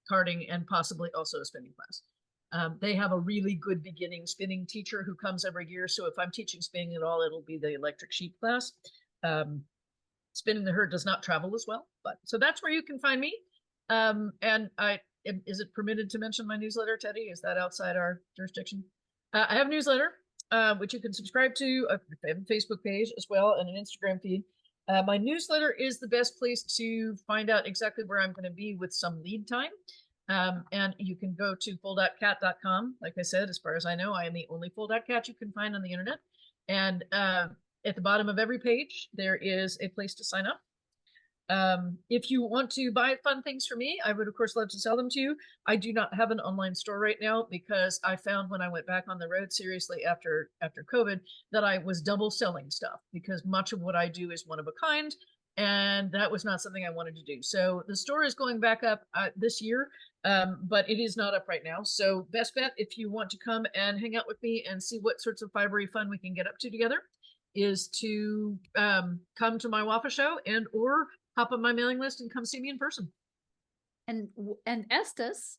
carding and possibly also a spinning class. They have a really good beginning spinning teacher who comes every year. So if I'm teaching spinning at all, it'll be the electric sheep class. Spinning the herd does not travel as well, but so that's where you can find me. And is it permitted to mention my newsletter, Teddy? Is that outside our jurisdiction? I have a newsletter, which you can subscribe to. I have a Facebook page as well and an Instagram feed. My newsletter is the best place to find out exactly where I'm going to be with some lead time. And you can go to foldoutcat.com. Like I said, as far as I know, I am the only Foldout Cat you can find on the internet. And at the bottom of every page, there is a place to sign up. If you want to buy fun things for me, I would of course love to sell them to you. I do not have an online store right now because I found when I went back on the road seriously after COVID that I was double selling stuff because much of what I do is one of a kind, and that was not something I wanted to do. So the store is going back up this year, but it is not up right now. So best bet, if you want to come and hang out with me and see what sorts of fibery fun we can get up to together, is to come to my WAFA show and or hop on my mailing list and come see me in person. And Estes.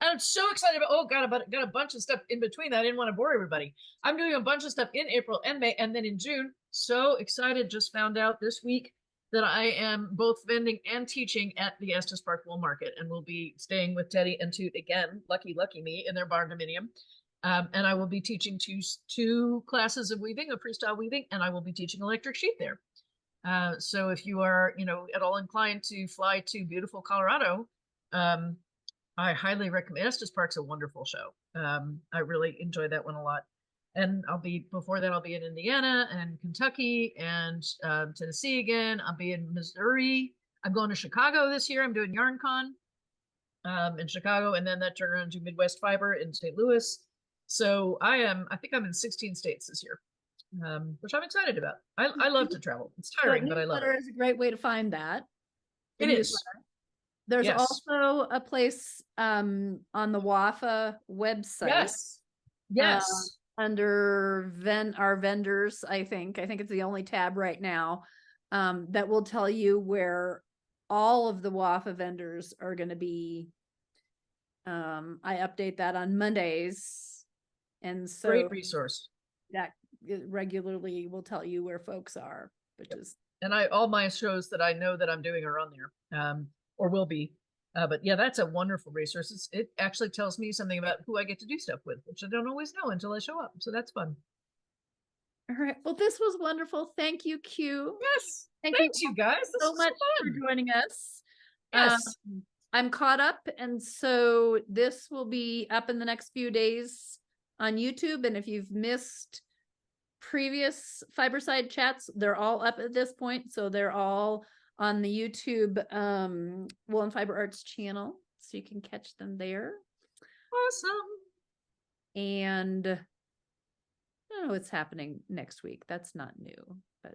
I'm so excited about, oh God, got a bunch of stuff in between. I didn't want to bore everybody. I'm doing a bunch of stuff in April and May, and then in June. So excited, just found out this week that I am both vending and teaching at the Estes Park Wool Market, and will be staying with Teddy and Toot again, lucky me, in their barn dominium. And I will be teaching two classes of weaving, of freestyle weaving, and I will be teaching electric sheep there. So if you are, at all inclined to fly to beautiful Colorado, I highly recommend. Estes Park's a wonderful show. I really enjoy that one a lot. And before that, I'll be in Indiana and Kentucky and Tennessee again. I'll be in Missouri. I'm going to Chicago this year. I'm doing YarnCon in Chicago, and then that turned around to Midwest Fiber in St. Louis. So I think I'm in 16 states this year. Which I'm excited about. I love to travel. It's tiring, but I love it. Is a great way to find that. It is. There's also a place on the WAFA website. Yes. Under our vendors, I think it's the only tab right now that will tell you where all of the WAFA vendors are going to be. I update that on Mondays, and so great resource. That regularly will tell you where folks are, which is, and all my shows that I know that I'm doing are on there, or will be. But yeah, that's a wonderful resource. It actually tells me something about who I get to do stuff with, which I don't always know until I show up. So that's fun. All right. Well, this was wonderful. Thank you, Q. Yes. Thanks you guys. This so much for joining us. Yes. I'm caught up, and so this will be up in the next few days on YouTube. And if you've missed previous Fiberside chats, they're all up at this point, so they're all on the YouTube Wool and Fiber Arts channel, so you can catch them there. Awesome. And I don't know what's happening next week. That's not new, but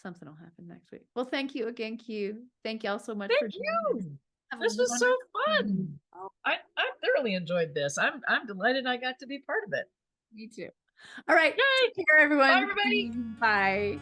something will happen next week. Well, thank you again, Q. Thank y'all so much for joining us. This was so fun. I thoroughly enjoyed this. I'm delighted I got to be part of it. Me too. All right. Yay. Take care, everyone. Bye, everybody. Bye.